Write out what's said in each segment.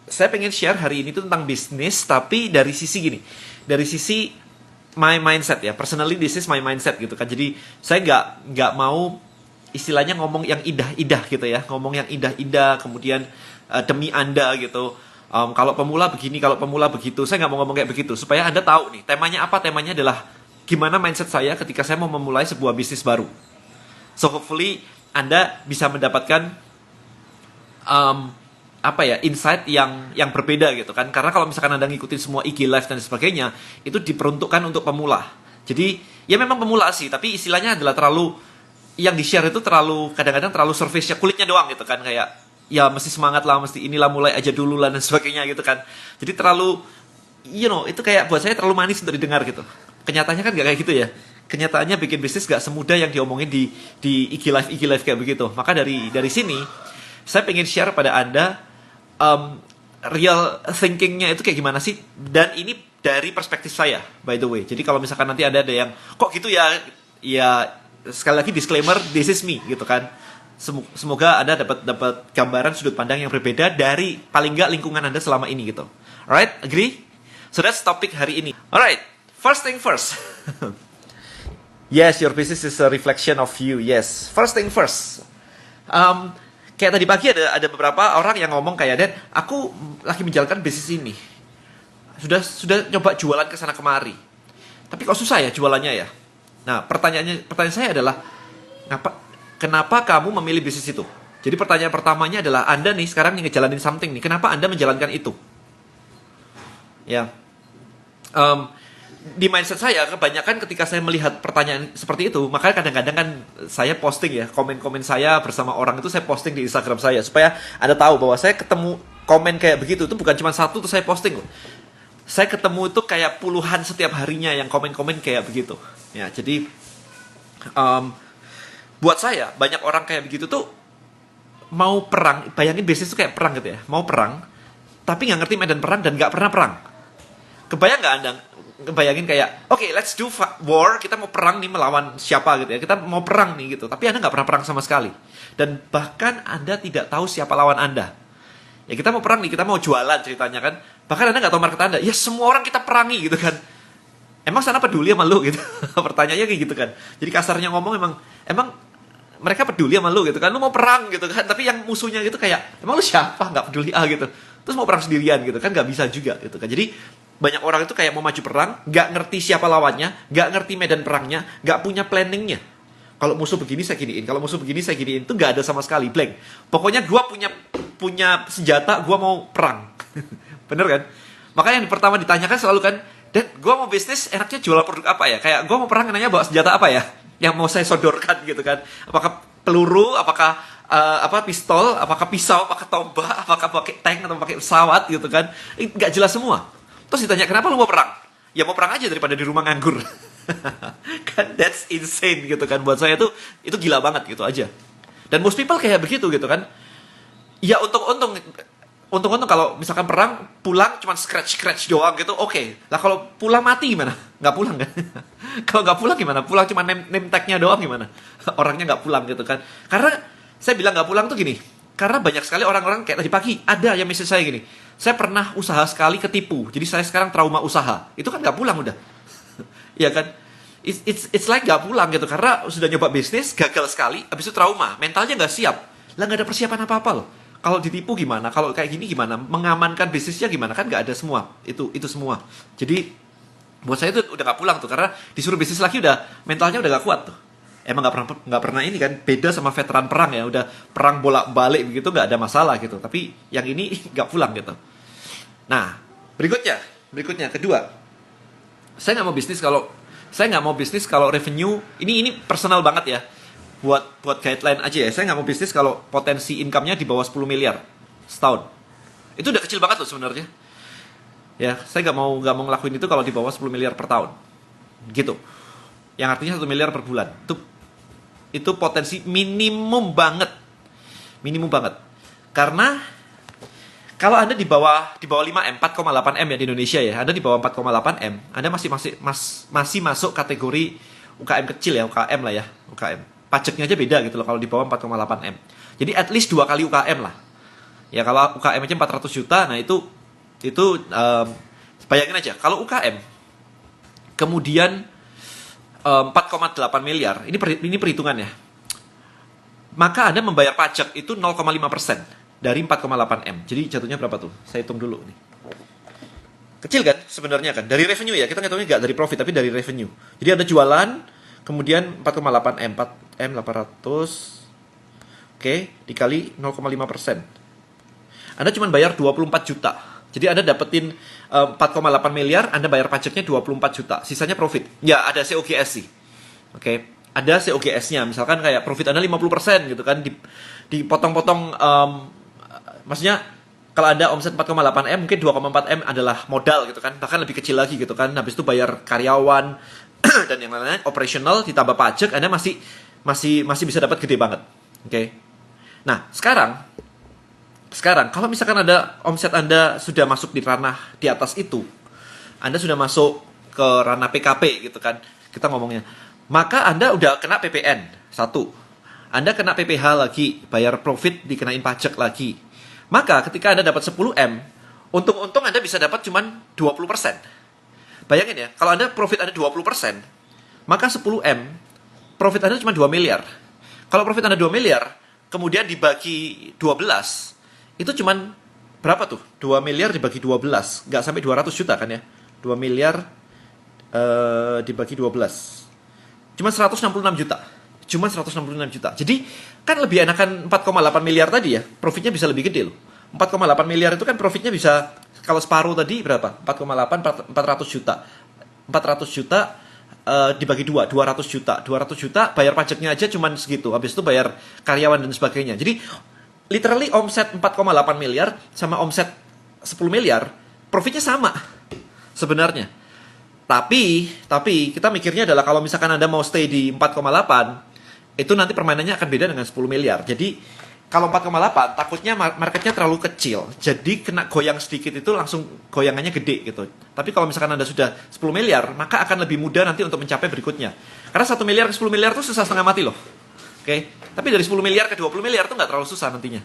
saya pengen share hari ini tuh tentang bisnis, tapi dari sisi gini, dari sisi my mindset ya. Personally, this is my mindset gitu kan. Jadi saya nggak mau istilahnya ngomong yang idah-idah gitu ya, ngomong yang idah-idah, kemudian demi Anda gitu. Kalau pemula begini, kalau pemula begitu. Saya nggak mau ngomong kayak begitu, supaya Anda tahu nih, temanya apa. Temanya adalah gimana mindset saya ketika saya mau memulai sebuah bisnis baru. So hopefully Anda bisa mendapatkan insight yang berbeda gitu kan. Karena kalau misalkan Anda ngikutin semua IG live dan sebagainya, itu diperuntukkan untuk pemula. Jadi ya memang pemula sih, tapi istilahnya adalah terlalu, yang di-share itu terlalu, kadang-kadang terlalu surface-nya, kulitnya doang gitu kan. Kayak ya mesti semangat lah, mesti inilah, mulai aja dulu lah dan sebagainya gitu kan. Jadi terlalu, itu kayak buat saya terlalu manis untuk didengar gitu. Kenyataannya kan gak kayak gitu ya. Kenyataannya bikin bisnis gak semudah yang diomongin di IG live kayak begitu. Maka dari sini saya pengen share pada Anda real thinkingnya itu kayak gimana sih. Dan ini dari perspektif saya, by the way. Jadi kalau misalkan nanti ada yang kok gitu ya sekali lagi disclaimer, this is me gitu kan. Semoga Anda dapat gambaran sudut pandang yang berbeda dari paling nggak lingkungan Anda selama ini gitu. Alright, agree? So that's topik hari ini. Alright, first thing first. Yes, your business is a reflection of you. Yes, first thing first. Kayak tadi pagi ada beberapa orang yang ngomong kayak, Dan, aku lagi menjalankan bisnis ini. Sudah coba jualan ke sana kemari. Tapi kok susah ya jualannya ya? Nah, pertanyaan saya adalah, kenapa kamu memilih bisnis itu? Jadi pertanyaan pertamanya adalah, Anda nih sekarang nih ngejalanin something nih, kenapa Anda menjalankan itu? Ya, di mindset saya kebanyakan ketika saya melihat pertanyaan seperti itu, makanya kadang-kadang kan saya posting ya, komen-komen saya bersama orang itu saya posting di Instagram saya, supaya Anda tahu bahwa saya ketemu komen kayak begitu itu bukan cuma satu tuh saya posting loh. Saya ketemu itu kayak puluhan setiap harinya yang komen-komen kayak begitu. Ya, jadi buat saya banyak orang kayak begitu tuh mau perang, bayangin bisnis itu kayak perang gitu ya, mau perang tapi nggak ngerti medan perang dan nggak pernah perang. Kebayang nggak Anda? Kebayangin kayak, oke, let's do war, kita mau perang nih melawan siapa gitu ya, kita mau perang nih gitu, tapi Anda nggak pernah perang sama sekali, dan bahkan Anda tidak tahu siapa lawan Anda. Ya kita mau perang nih, kita mau jualan ceritanya kan, bahkan Anda nggak tahu market Anda, ya semua orang kita perangi gitu kan. Emang sana peduli sama lu gitu? Pertanyaannya kayak gitu kan. Jadi kasarnya ngomong, emang mereka peduli sama lu gitu kan, lu mau perang gitu kan, tapi yang musuhnya gitu kayak, emang lu siapa, nggak peduli gitu, terus mau perang sendirian gitu kan, nggak bisa juga gitu kan. Jadi banyak orang itu kayak mau maju perang, nggak ngerti siapa lawannya, nggak ngerti medan perangnya, nggak punya planningnya. Kalau musuh begini saya giniin, kalau musuh begini saya giniin, itu nggak ada sama sekali, blank. Pokoknya gue punya senjata, gue mau perang. Bener kan? Makanya yang pertama ditanyakan selalu kan, Dan, gue mau bisnis, enaknya jual produk apa ya? Kayak gue mau perang, nanya bawa senjata apa ya? Yang mau saya sodorkan gitu kan? Apakah peluru, apakah pistol, apakah pisau, apakah tombak, apakah pakai tank atau pakai pesawat gitu kan? Nggak jelas semua. Terus ditanya, kenapa lu mau perang? Ya mau perang aja daripada di rumah nganggur. Kan that's insane gitu kan. Buat saya itu gila banget gitu aja. Dan most people kayak begitu gitu kan. Ya untung kalau misalkan perang pulang cuma scratch doang gitu, oke. Lah kalau pulang mati gimana? Nggak pulang kan? Kalau nggak pulang gimana? Pulang cuma name tag-nya doang gimana? Orangnya nggak pulang gitu kan. Karena saya bilang nggak pulang tuh gini, karena banyak sekali orang-orang kayak tadi pagi ada yang message saya gini, saya pernah usaha sekali ketipu, jadi saya sekarang trauma usaha. Itu kan nggak pulang udah. Iya kan? It's like nggak pulang gitu, karena sudah nyoba bisnis gagal sekali, habis itu trauma, mentalnya nggak siap. Lah nggak ada persiapan apa-apa loh. Kalau ditipu gimana? Kalau kayak gini gimana? Mengamankan bisnisnya gimana? Kan nggak ada semua. Itu semua. Jadi buat saya itu udah nggak pulang tuh, karena disuruh bisnis lagi udah mentalnya udah nggak kuat tuh. Emang nggak pernah ini kan, beda sama veteran perang ya, udah perang bolak-balik begitu nggak ada masalah gitu. Tapi yang ini nggak pulang gitu. Nah, berikutnya kedua, saya nggak mau bisnis kalau revenue ini personal banget ya. Buat guideline aja ya, saya nggak mau bisnis kalau potensi income-nya di bawah 10 miliar setahun. Itu udah kecil banget loh sebenarnya. Ya, saya nggak mau ngelakuin itu kalau di bawah 10 miliar per tahun. Gitu. Yang artinya 1 miliar per bulan. Itu potensi minimum banget. Karena kalau Anda di bawah 5M, 4,8M ya di Indonesia ya, Anda di bawah 4,8M, Anda masih masuk kategori UKM kecil ya, UKM lah ya, UKM. Pajaknya aja beda gitu loh kalau di bawah 4,8M. Jadi at least 2 kali UKM lah. Ya kalau UKM aja 400 juta, nah itu bayangin aja kalau UKM kemudian 4,8 miliar, ini perhitungannya. Maka Anda membayar pajak itu 0,5% dari 4,8 M. Jadi jatuhnya berapa tuh? Saya hitung dulu nih. Kecil kan sebenarnya kan, dari revenue ya, kita ngitungnya nggak dari profit tapi dari revenue. Jadi Anda jualan, kemudian 4,8 M, 4 M 800, oke, dikali 0,5%. Anda cuma bayar 24 juta. Jadi Anda dapetin 4,8 miliar, Anda bayar pajaknya 24 juta. Sisanya profit. Ya, ada COGS sih. Oke, ada COGS-nya. Misalkan kayak profit Anda 50% gitu kan, dipotong-potong, maksudnya kalau Anda omset 4,8 M, mungkin 2,4 M adalah modal gitu kan, bahkan lebih kecil lagi gitu kan. Habis itu bayar karyawan dan yang lain-lain, operational ditambah pajak, Anda masih bisa dapat gede banget. Oke. Nah, sekarang kalau misalkan ada omset Anda sudah masuk di ranah di atas itu, Anda sudah masuk ke ranah PKP gitu kan, kita ngomongnya, maka Anda udah kena PPN, satu. Anda kena PPH lagi, bayar profit dikenain pajak lagi. Maka ketika Anda dapat 10 M, untung-untung Anda bisa dapat cuma 20%. Bayangin ya, kalau Anda profit Anda 20%, maka 10 M, profit Anda cuma 2 miliar. Kalau profit Anda 2 miliar, kemudian dibagi 12, itu cuma berapa tuh? 2 miliar dibagi 12, nggak sampai 200 juta kan ya? 2 miliar dibagi 12, cuma 166 juta. Cuma 166 juta. Jadi kan lebih enakan 4,8 miliar tadi ya. Profitnya bisa lebih gede loh. 4,8 miliar itu kan profitnya bisa, kalau separuh tadi berapa? 4,8, 400 juta. 400 juta dibagi 2, 200 juta. 200 juta bayar pajaknya aja cuma segitu. Habis itu bayar karyawan dan sebagainya. Jadi literally omset 4,8 miliar sama omset 10 miliar, profitnya sama sebenarnya. Tapi kita mikirnya adalah kalau misalkan Anda mau stay di 4,8, itu nanti permainannya akan beda dengan 10 miliar. Jadi kalau 4,8 takutnya marketnya terlalu kecil. Jadi kena goyang sedikit itu langsung goyangannya gede gitu. Tapi kalau misalkan Anda sudah 10 miliar, maka akan lebih mudah nanti untuk mencapai berikutnya. Karena 1 miliar ke 10 miliar itu susah setengah mati loh. Oke. Tapi dari 10 miliar ke 20 miliar itu nggak terlalu susah nantinya.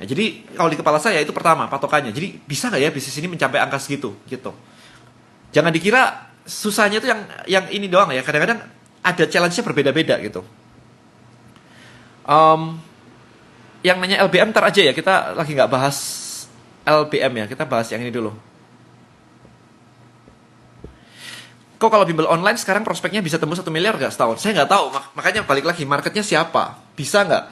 Nah, jadi kalau di kepala saya itu pertama patokannya. Jadi bisa nggak ya bisnis ini mencapai angka segitu gitu. Jangan dikira susahnya itu yang ini doang ya. Kadang-kadang ada challenge-nya berbeda-beda gitu. Yang nanya LBM ntar aja ya. Kita lagi nggak bahas LBM ya. Kita bahas yang ini dulu. Kok kalau bimbel online sekarang prospeknya bisa tembus 1 miliar nggak setahun? Saya nggak tahu. Makanya balik lagi, marketnya siapa? Bisa nggak?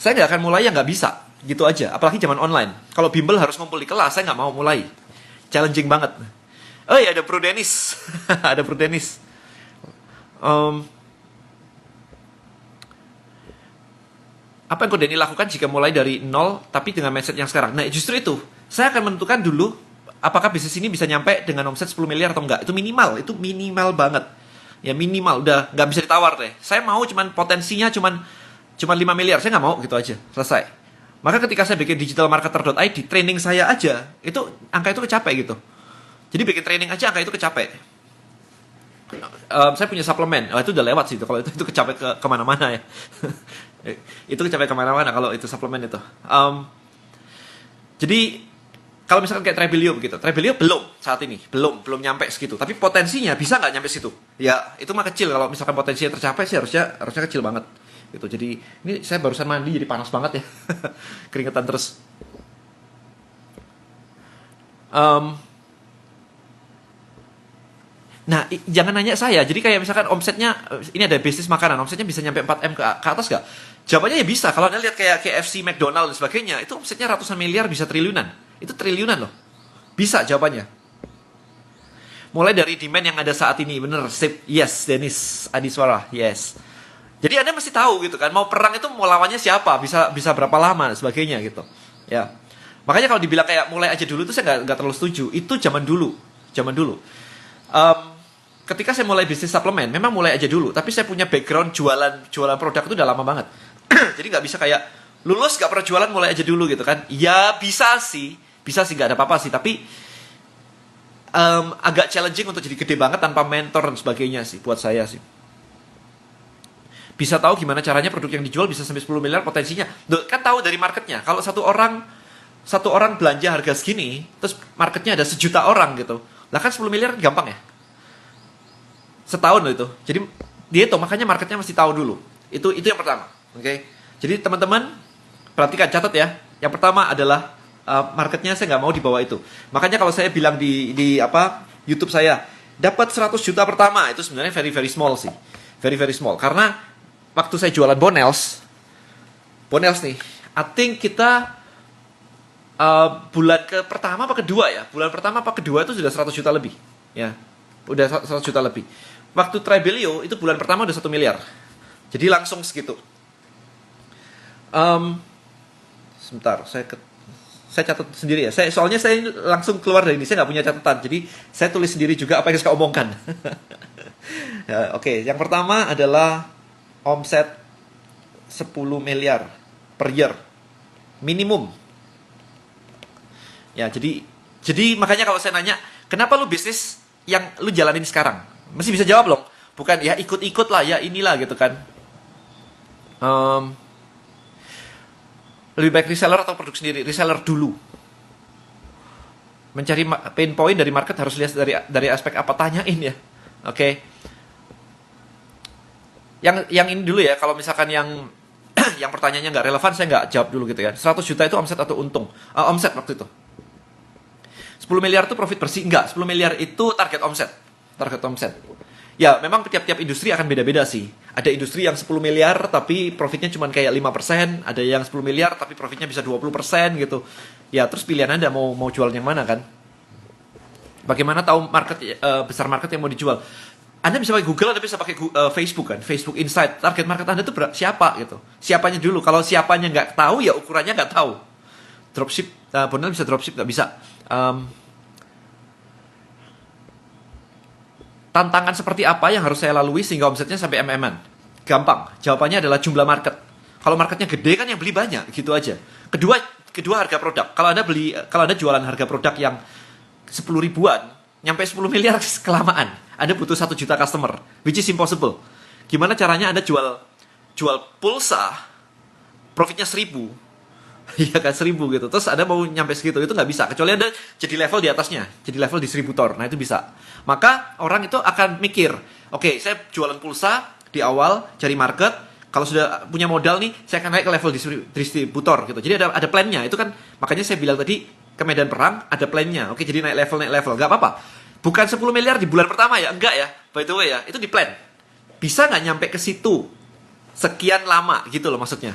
Saya nggak akan mulai yang nggak bisa. Gitu aja. Apalagi zaman online. Kalau bimbel harus ngumpul di kelas, saya nggak mau mulai. Challenging banget. Oh iya, ada Bro Dennis. Ada Bro Dennis. Apa yang Ko Denny lakukan jika mulai dari nol tapi dengan mindset yang sekarang? Nah, justru itu. Saya akan menentukan dulu apakah bisnis ini bisa nyampe dengan omset 10 miliar atau enggak. Itu minimal banget. Ya minimal, udah nggak bisa ditawar deh. Saya mau potensinya cuman 5 miliar, saya nggak mau gitu aja. Selesai. Maka ketika saya bikin digitalmarketer.id, training saya aja, itu angka itu kecapai gitu. Jadi bikin training aja angka itu kecapai. Saya punya suplemen, itu udah lewat sih itu. Kalau itu kecapai kemana-mana ya. Itu kecapai kemana-mana kalau itu suplemen itu. Jadi kalau misalkan kayak Trebelio begitu, Trebelio belum saat ini, belum nyampe segitu. Tapi potensinya bisa nggak nyampe situ? Ya itu mah kecil. Kalau misalkan potensinya tercapai sih harusnya kecil banget. Gitu. Jadi ini saya barusan mandi jadi panas banget ya, keringetan terus. Nah, jangan nanya saya. Jadi kayak misalkan omsetnya, ini ada bisnis makanan, omsetnya bisa nyampe 4M ke atas nggak? Jawabannya ya bisa. Kalau Anda lihat kayak KFC, McDonald, dan sebagainya, itu omsetnya ratusan miliar, bisa triliunan. Itu triliunan loh. Bisa jawabannya. Mulai dari demand yang ada saat ini, bener, sip, yes, Dennis Adiswara, yes. Jadi Anda mesti tahu gitu kan, mau perang itu mau lawannya siapa, bisa berapa lama, dan sebagainya gitu. Ya. Makanya kalau dibilang kayak mulai aja dulu, itu saya nggak terlalu setuju. Itu zaman dulu. Ketika saya mulai bisnis suplemen, memang mulai aja dulu. Tapi saya punya background jualan produk itu udah lama banget. Jadi nggak bisa kayak lulus nggak pernah jualan mulai aja dulu gitu kan? Ya bisa sih nggak ada apa-apa sih. Tapi agak challenging untuk jadi gede banget tanpa mentor dan sebagainya sih buat saya sih. Bisa tahu gimana caranya produk yang dijual bisa sampai 10 miliar potensinya. Kan tahu dari marketnya. Kalau satu orang satu orang belanja harga segini, terus marketnya ada 1 juta orang gitu. Lah kan 10 miliar gampang ya. Setahun loh itu. Jadi dia itu makanya marketnya mesti tahu dulu. Itu yang pertama. Oke. Jadi teman-teman perhatikan, catat ya. Yang pertama adalah marketnya saya nggak mau di bawah itu. Makanya kalau saya bilang di YouTube saya dapat 100 juta pertama, itu sebenarnya very very small sih. Very very small. Karena waktu saya jualan bonels nih, I think kita bulan pertama apa kedua ya? Bulan pertama apa kedua itu sudah 100 juta lebih. Ya. Udah 100 juta lebih. Waktu Tribelio itu bulan pertama udah 1 miliar. Jadi langsung segitu. Sebentar, saya catat sendiri ya. Soalnya saya langsung keluar dari ini, saya nggak punya catatan. Jadi saya tulis sendiri juga apa yang saya omongkan. Ya, Oke, yang pertama adalah omset 10 miliar per year minimum. Ya, jadi makanya kalau saya nanya, kenapa lu bisnis yang lu jalanin sekarang? Mesti bisa jawab loh. Bukan ya ikut-ikut lah, ya inilah gitu kan. Lebih baik reseller atau produk sendiri? Reseller dulu. Mencari pain point dari market harus lihat dari aspek apa, tanyain ya. Oke. Yang ini dulu ya, kalau misalkan yang yang pertanyaannya nggak relevan, saya nggak jawab dulu gitu ya. 100 juta itu omset atau untung? Omset waktu itu. 10 miliar itu profit bersih? Enggak, 10 miliar itu target omset. Target omset. Ya, memang tiap-tiap industri akan beda-beda sih. Ada industri yang 10 miliar tapi profitnya cuma kayak 5%, ada yang 10 miliar tapi profitnya bisa 20% gitu. Ya, terus pilihan Anda mau jual yang mana kan? Bagaimana tahu besar market yang mau dijual? Anda bisa pakai Google, Anda bisa pakai Facebook kan, Facebook Insight. Target market Anda itu siapa gitu? Siapanya dulu. Kalau siapanya nggak tahu, ya ukurannya nggak tahu. Dropship, benar bisa dropship nggak bisa. Tantangan seperti apa yang harus saya lalui sehingga omsetnya sampai MM-an? Gampang. Jawabannya adalah jumlah market. Kalau marketnya gede kan yang beli banyak, gitu aja. Kedua harga produk. Kalau Anda jualan harga produk yang 10 ribuan, nyampe 10 miliar kelamaan. Anda butuh 1 juta customer, which is impossible. Gimana caranya Anda jual pulsa, profitnya 1.000, iya kan 1.000 gitu. Terus Anda mau nyampe segitu, itu nggak bisa. Kecuali Anda jadi level di atasnya, jadi level distributor. Nah itu bisa. Maka orang itu akan mikir, oke, saya jualan pulsa di awal, cari market. Kalau sudah punya modal nih, saya akan naik ke level distributor gitu. Jadi ada plan-nya. Itu kan makanya saya bilang tadi ke medan perang ada plan-nya. Oke, jadi naik level, nggak apa-apa. Bukan 10 miliar di bulan pertama ya, enggak ya. By the way ya, itu di plan. Bisa nggak nyampe ke situ sekian lama gitu loh maksudnya.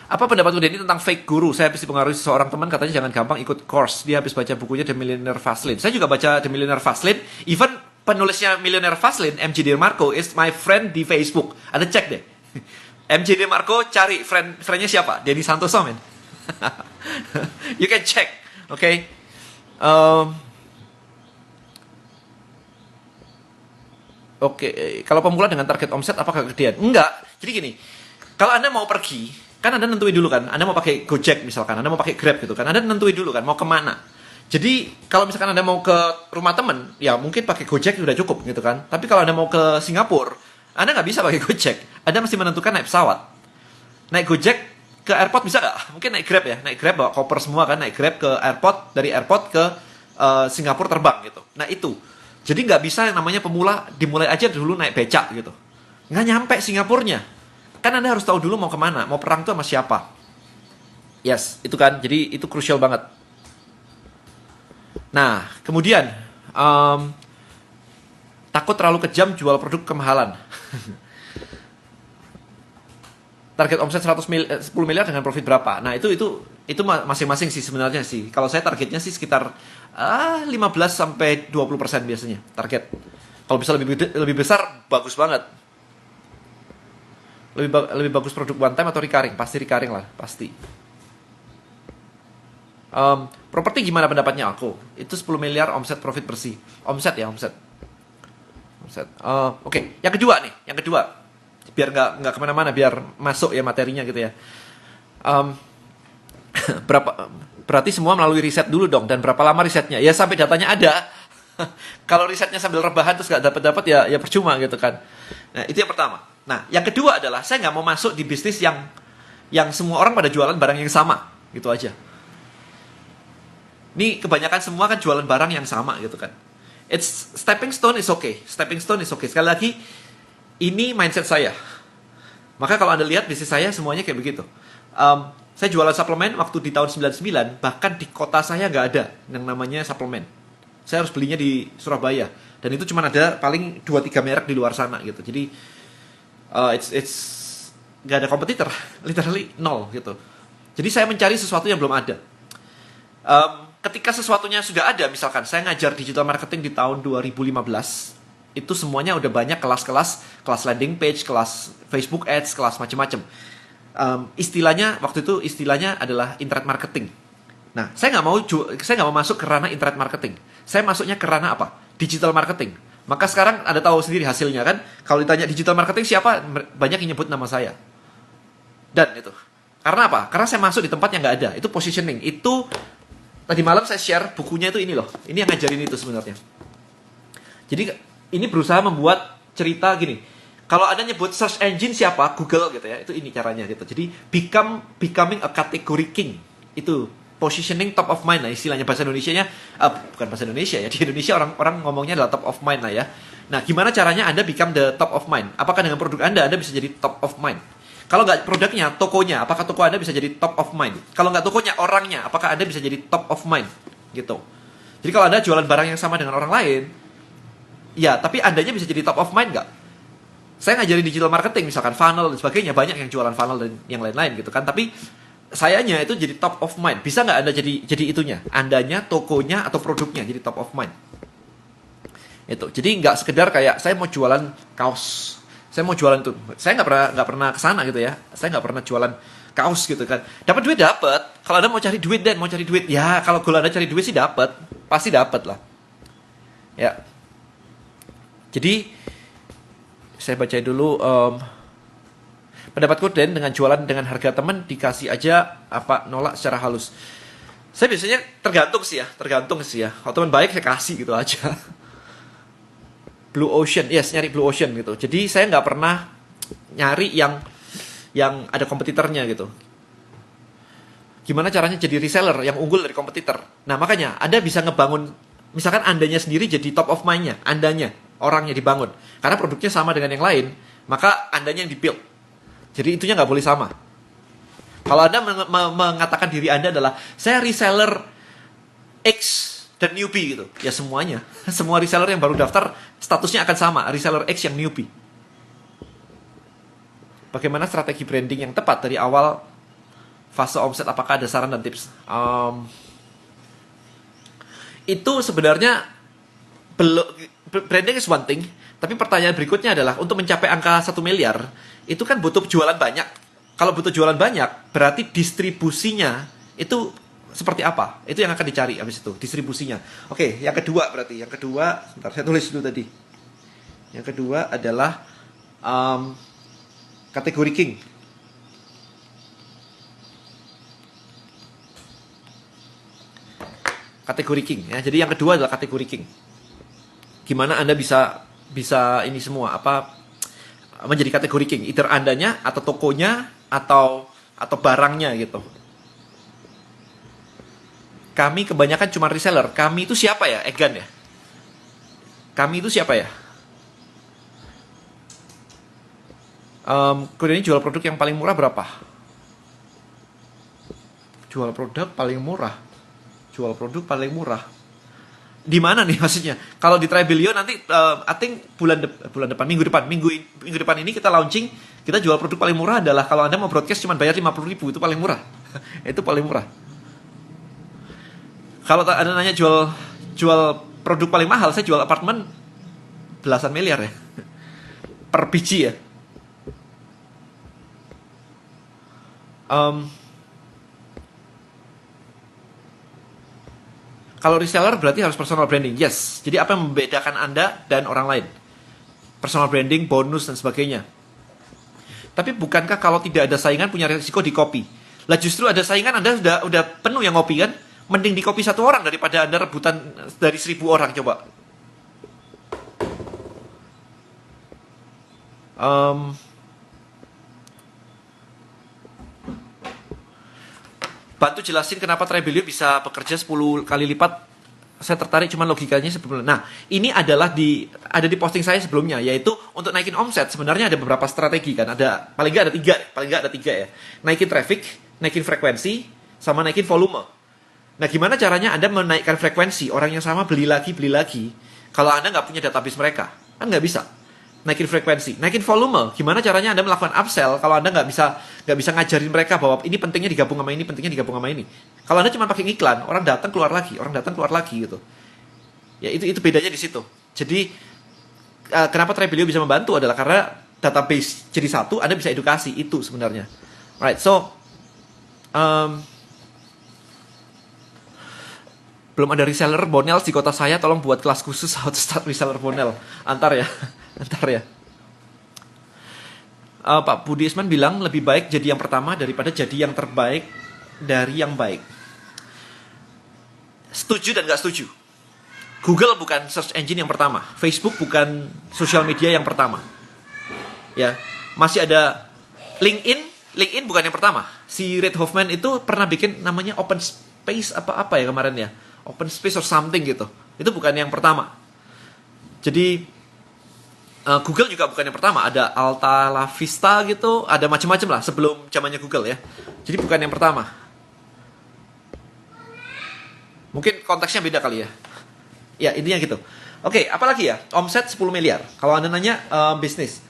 Apa pendapat Denny tentang fake guru? Saya habis dipengaruhi seseorang teman, katanya jangan gampang ikut course. Dia habis baca bukunya The Millionaire Fast Lane. Saya juga baca The Millionaire Fast Lane. Even penulisnya Millionaire Fast Lane, MJ DeMarco, is my friend di Facebook. Anda cek deh. MJ DeMarco, cari friendnya siapa? Denny Santoso, man. You can check. Oke. Oke, kalau pemula dengan target omset apakah kegedean? Enggak. Jadi gini, kalau Anda mau pergi, kan Anda nentuin dulu kan, Anda mau pakai Gojek misalkan, Anda mau pakai Grab gitu kan, Anda nentuin dulu kan, mau kemana. Jadi, kalau misalkan Anda mau ke rumah temen, ya mungkin pakai Gojek sudah cukup gitu kan. Tapi kalau Anda mau ke Singapura, Anda nggak bisa pakai Gojek. Anda mesti menentukan naik pesawat. Naik Gojek ke airport bisa nggak? Mungkin naik Grab ya, naik Grab bawa koper semua kan, naik Grab ke airport, dari airport ke Singapura terbang gitu. Nah itu. Jadi nggak bisa yang namanya pemula, dimulai aja dulu naik becak gitu. Nggak nyampe Singapurnya. Kan Anda harus tahu dulu mau kemana, mau perang tuh sama siapa. Yes, itu kan. Jadi itu krusial banget. Nah, kemudian takut terlalu kejam jual produk kemahalan. Target omset 10 miliar dengan profit berapa? Nah, itu masing-masing sih sebenarnya sih. Kalau saya targetnya sih sekitar 15 sampai 20% biasanya target. Kalau bisa lebih besar bagus banget. Lebih bagus produk one time atau recurring? Pasti recurring lah, pasti. Properti gimana pendapatnya aku? Itu 10 miliar omset profit bersih. Omset ya, omset. Oke. Yang kedua nih, biar nggak kemana-mana, biar masuk ya materinya gitu ya. Berarti semua melalui riset dulu dong, dan berapa lama risetnya? Ya sampai datanya ada. Kalau risetnya sambil rebahan terus nggak dapat ya percuma gitu kan. Nah itu yang pertama. Nah yang kedua adalah saya nggak mau masuk di bisnis yang semua orang pada jualan barang yang sama. Gitu aja. Ini kebanyakan semua kan jualan barang yang sama gitu kan. It's stepping stone is okay. Stepping stone is okay. Sekali lagi, ini mindset saya. Maka kalau Anda lihat bisnis saya semuanya kayak begitu. Saya jualan suplemen waktu di tahun 99, bahkan di kota saya nggak ada yang namanya suplemen. Saya harus belinya di Surabaya. Dan itu cuma ada paling 2-3 merek di luar sana gitu. Jadi, it's nggak ada kompetitor. Literally nol gitu. Jadi saya mencari sesuatu yang belum ada. Ketika sesuatunya sudah ada, misalkan saya ngajar digital marketing di tahun 2015, itu semuanya udah banyak kelas-kelas, kelas landing page, kelas Facebook Ads, kelas macam-macam. Istilahnya waktu itu adalah internet marketing. Nah, saya nggak mau masuk ke ranah internet marketing. Saya masuknya ke ranah apa? Digital marketing. Maka sekarang Anda tahu sendiri hasilnya kan? Kalau ditanya digital marketing siapa? Banyak yang nyebut nama saya. Dan itu. Karena apa? Karena saya masuk di tempat yang nggak ada. Itu positioning. Itu tadi malam saya share bukunya itu ini loh. Ini yang ngajarin itu sebenarnya. Jadi ini berusaha membuat cerita gini. Kalau Anda nyebut search engine siapa? Google gitu ya. Itu ini caranya gitu. Jadi becoming a category king. Itu positioning top of mind lah istilahnya bahasa Indonesianya. Bukan bahasa Indonesia ya. Di Indonesia orang ngomongnya adalah top of mind lah ya. Nah, gimana caranya Anda become the top of mind? Apakah dengan produk Anda bisa jadi top of mind? Kalau nggak produknya, tokonya, apakah toko Anda bisa jadi top of mind? Kalau nggak tokonya, orangnya, apakah Anda bisa jadi top of mind? Gitu. Jadi kalau Anda jualan barang yang sama dengan orang lain, ya, tapi Andanya bisa jadi top of mind nggak? Saya ngajarin digital marketing, misalkan funnel dan sebagainya, banyak yang jualan funnel dan yang lain-lain gitu kan. Tapi sayanya itu jadi top of mind. Bisa nggak Anda jadi itunya? Andanya, tokonya, atau produknya jadi top of mind? Itu. Jadi nggak sekedar kayak saya mau jualan kaos. Saya mau jualan tuh, saya nggak pernah kesana gitu ya. Saya nggak pernah jualan kaos gitu kan. Dapat duit dapat. Kalau Anda mau cari duit ya kalau Anda cari duit sih dapat, pasti dapat lah. Ya. Jadi saya baca dulu pendapatku Den dengan jualan dengan harga teman dikasih aja apa nolak secara halus. Saya biasanya tergantung sih ya. Kalau teman baik saya kasih gitu aja. Blue Ocean, yes, nyari Blue Ocean gitu. Jadi saya nggak pernah nyari yang ada kompetitornya gitu. Gimana caranya jadi reseller yang unggul dari kompetitor? Nah makanya Anda bisa ngebangun, misalkan Andanya sendiri jadi top of mind-nya, Andanya, orangnya dibangun. Karena produknya sama dengan yang lain, maka Andanya yang di-build. Jadi itunya nggak boleh sama. Kalau Anda mengatakan diri Anda adalah, saya reseller X dan newbie gitu. Ya semuanya. Semua reseller yang baru daftar statusnya akan sama. Reseller X yang newbie. Bagaimana strategi branding yang tepat dari awal fase omset? Apakah ada saran dan tips? Itu sebenarnya branding is one thing. Tapi pertanyaan berikutnya adalah untuk mencapai angka 1 miliar itu kan butuh jualan banyak. Kalau butuh jualan banyak berarti distribusinya itu seperti apa? Itu yang akan dicari habis itu, distribusinya. Oke, yang kedua berarti. Yang kedua, sebentar saya tulis dulu tadi. Yang kedua adalah kategori king. Kategori king ya. Jadi yang kedua adalah kategori king. Gimana Anda bisa ini semua menjadi kategori king? Either Andanya atau tokonya atau barangnya gitu. Kami kebanyakan cuma reseller. Kami itu siapa ya? Egan ya? Kami itu siapa ya? Kemudian jual produk yang paling murah berapa? Jual produk paling murah. Jual produk paling murah. Di mana nih maksudnya? Kalau di Tribelio nanti, I think bulan depan, minggu depan ini kita launching, kita jual produk paling murah adalah kalau Anda mau broadcast cuma bayar 50.000, itu paling murah. Itu paling murah. Kalau Anda nanya jual produk paling mahal, saya jual apartemen belasan miliar ya. Per biji ya. Kalau reseller berarti harus personal branding. Yes. Jadi apa yang membedakan Anda dan orang lain? Personal branding, bonus dan sebagainya. Tapi bukankah kalau tidak ada saingan punya risiko di copy? Lah justru ada saingan Anda udah penuh yang ngopi kan? Mending di copy 1 orang daripada Anda rebutan dari 1.000 orang coba. Bantu jelasin kenapa Trebelio bisa bekerja 10 kali lipat. Saya tertarik cuman logikanya sebelumnya. Nah, ini adalah ada di posting saya sebelumnya, yaitu untuk naikin omset sebenarnya ada beberapa strategi kan. Ada paling nggak ada tiga ya. Naikin traffic, naikin frekuensi, sama naikin volume. Nah, gimana caranya Anda menaikkan frekuensi? Orang yang sama beli lagi. Kalau Anda nggak punya database mereka, kan nggak bisa. Naikin frekuensi, naikin volume. Gimana caranya Anda melakukan upsell kalau Anda nggak bisa ngajarin mereka bahwa ini pentingnya digabung sama ini, pentingnya digabung sama ini. Kalau Anda cuma pakai iklan, orang datang keluar lagi gitu. Ya itu bedanya di situ. Jadi kenapa Trebelio bisa membantu adalah karena database jadi satu, Anda bisa edukasi itu sebenarnya. Right, so belum ada reseller Bonel di kota saya, tolong buat kelas khusus how to start reseller Bonel. Antar ya. Pak Budi Isman bilang lebih baik jadi yang pertama daripada jadi yang terbaik dari yang baik. Setuju dan nggak setuju. Google bukan search engine yang pertama, Facebook bukan sosial media yang pertama. Ya, masih ada LinkedIn bukan yang pertama. Si Reid Hoffman itu pernah bikin namanya open space apa ya kemarin ya, open space or something gitu. Itu bukan yang pertama. Jadi Google juga bukan yang pertama, ada Alta La Vista gitu, ada macam-macam lah sebelum zamannya Google ya. Jadi bukan yang pertama. Mungkin konteksnya beda kali ya. Ya, intinya gitu. Oke, apalagi ya? Omset 10 miliar. Kalau Anda nanya bisnis,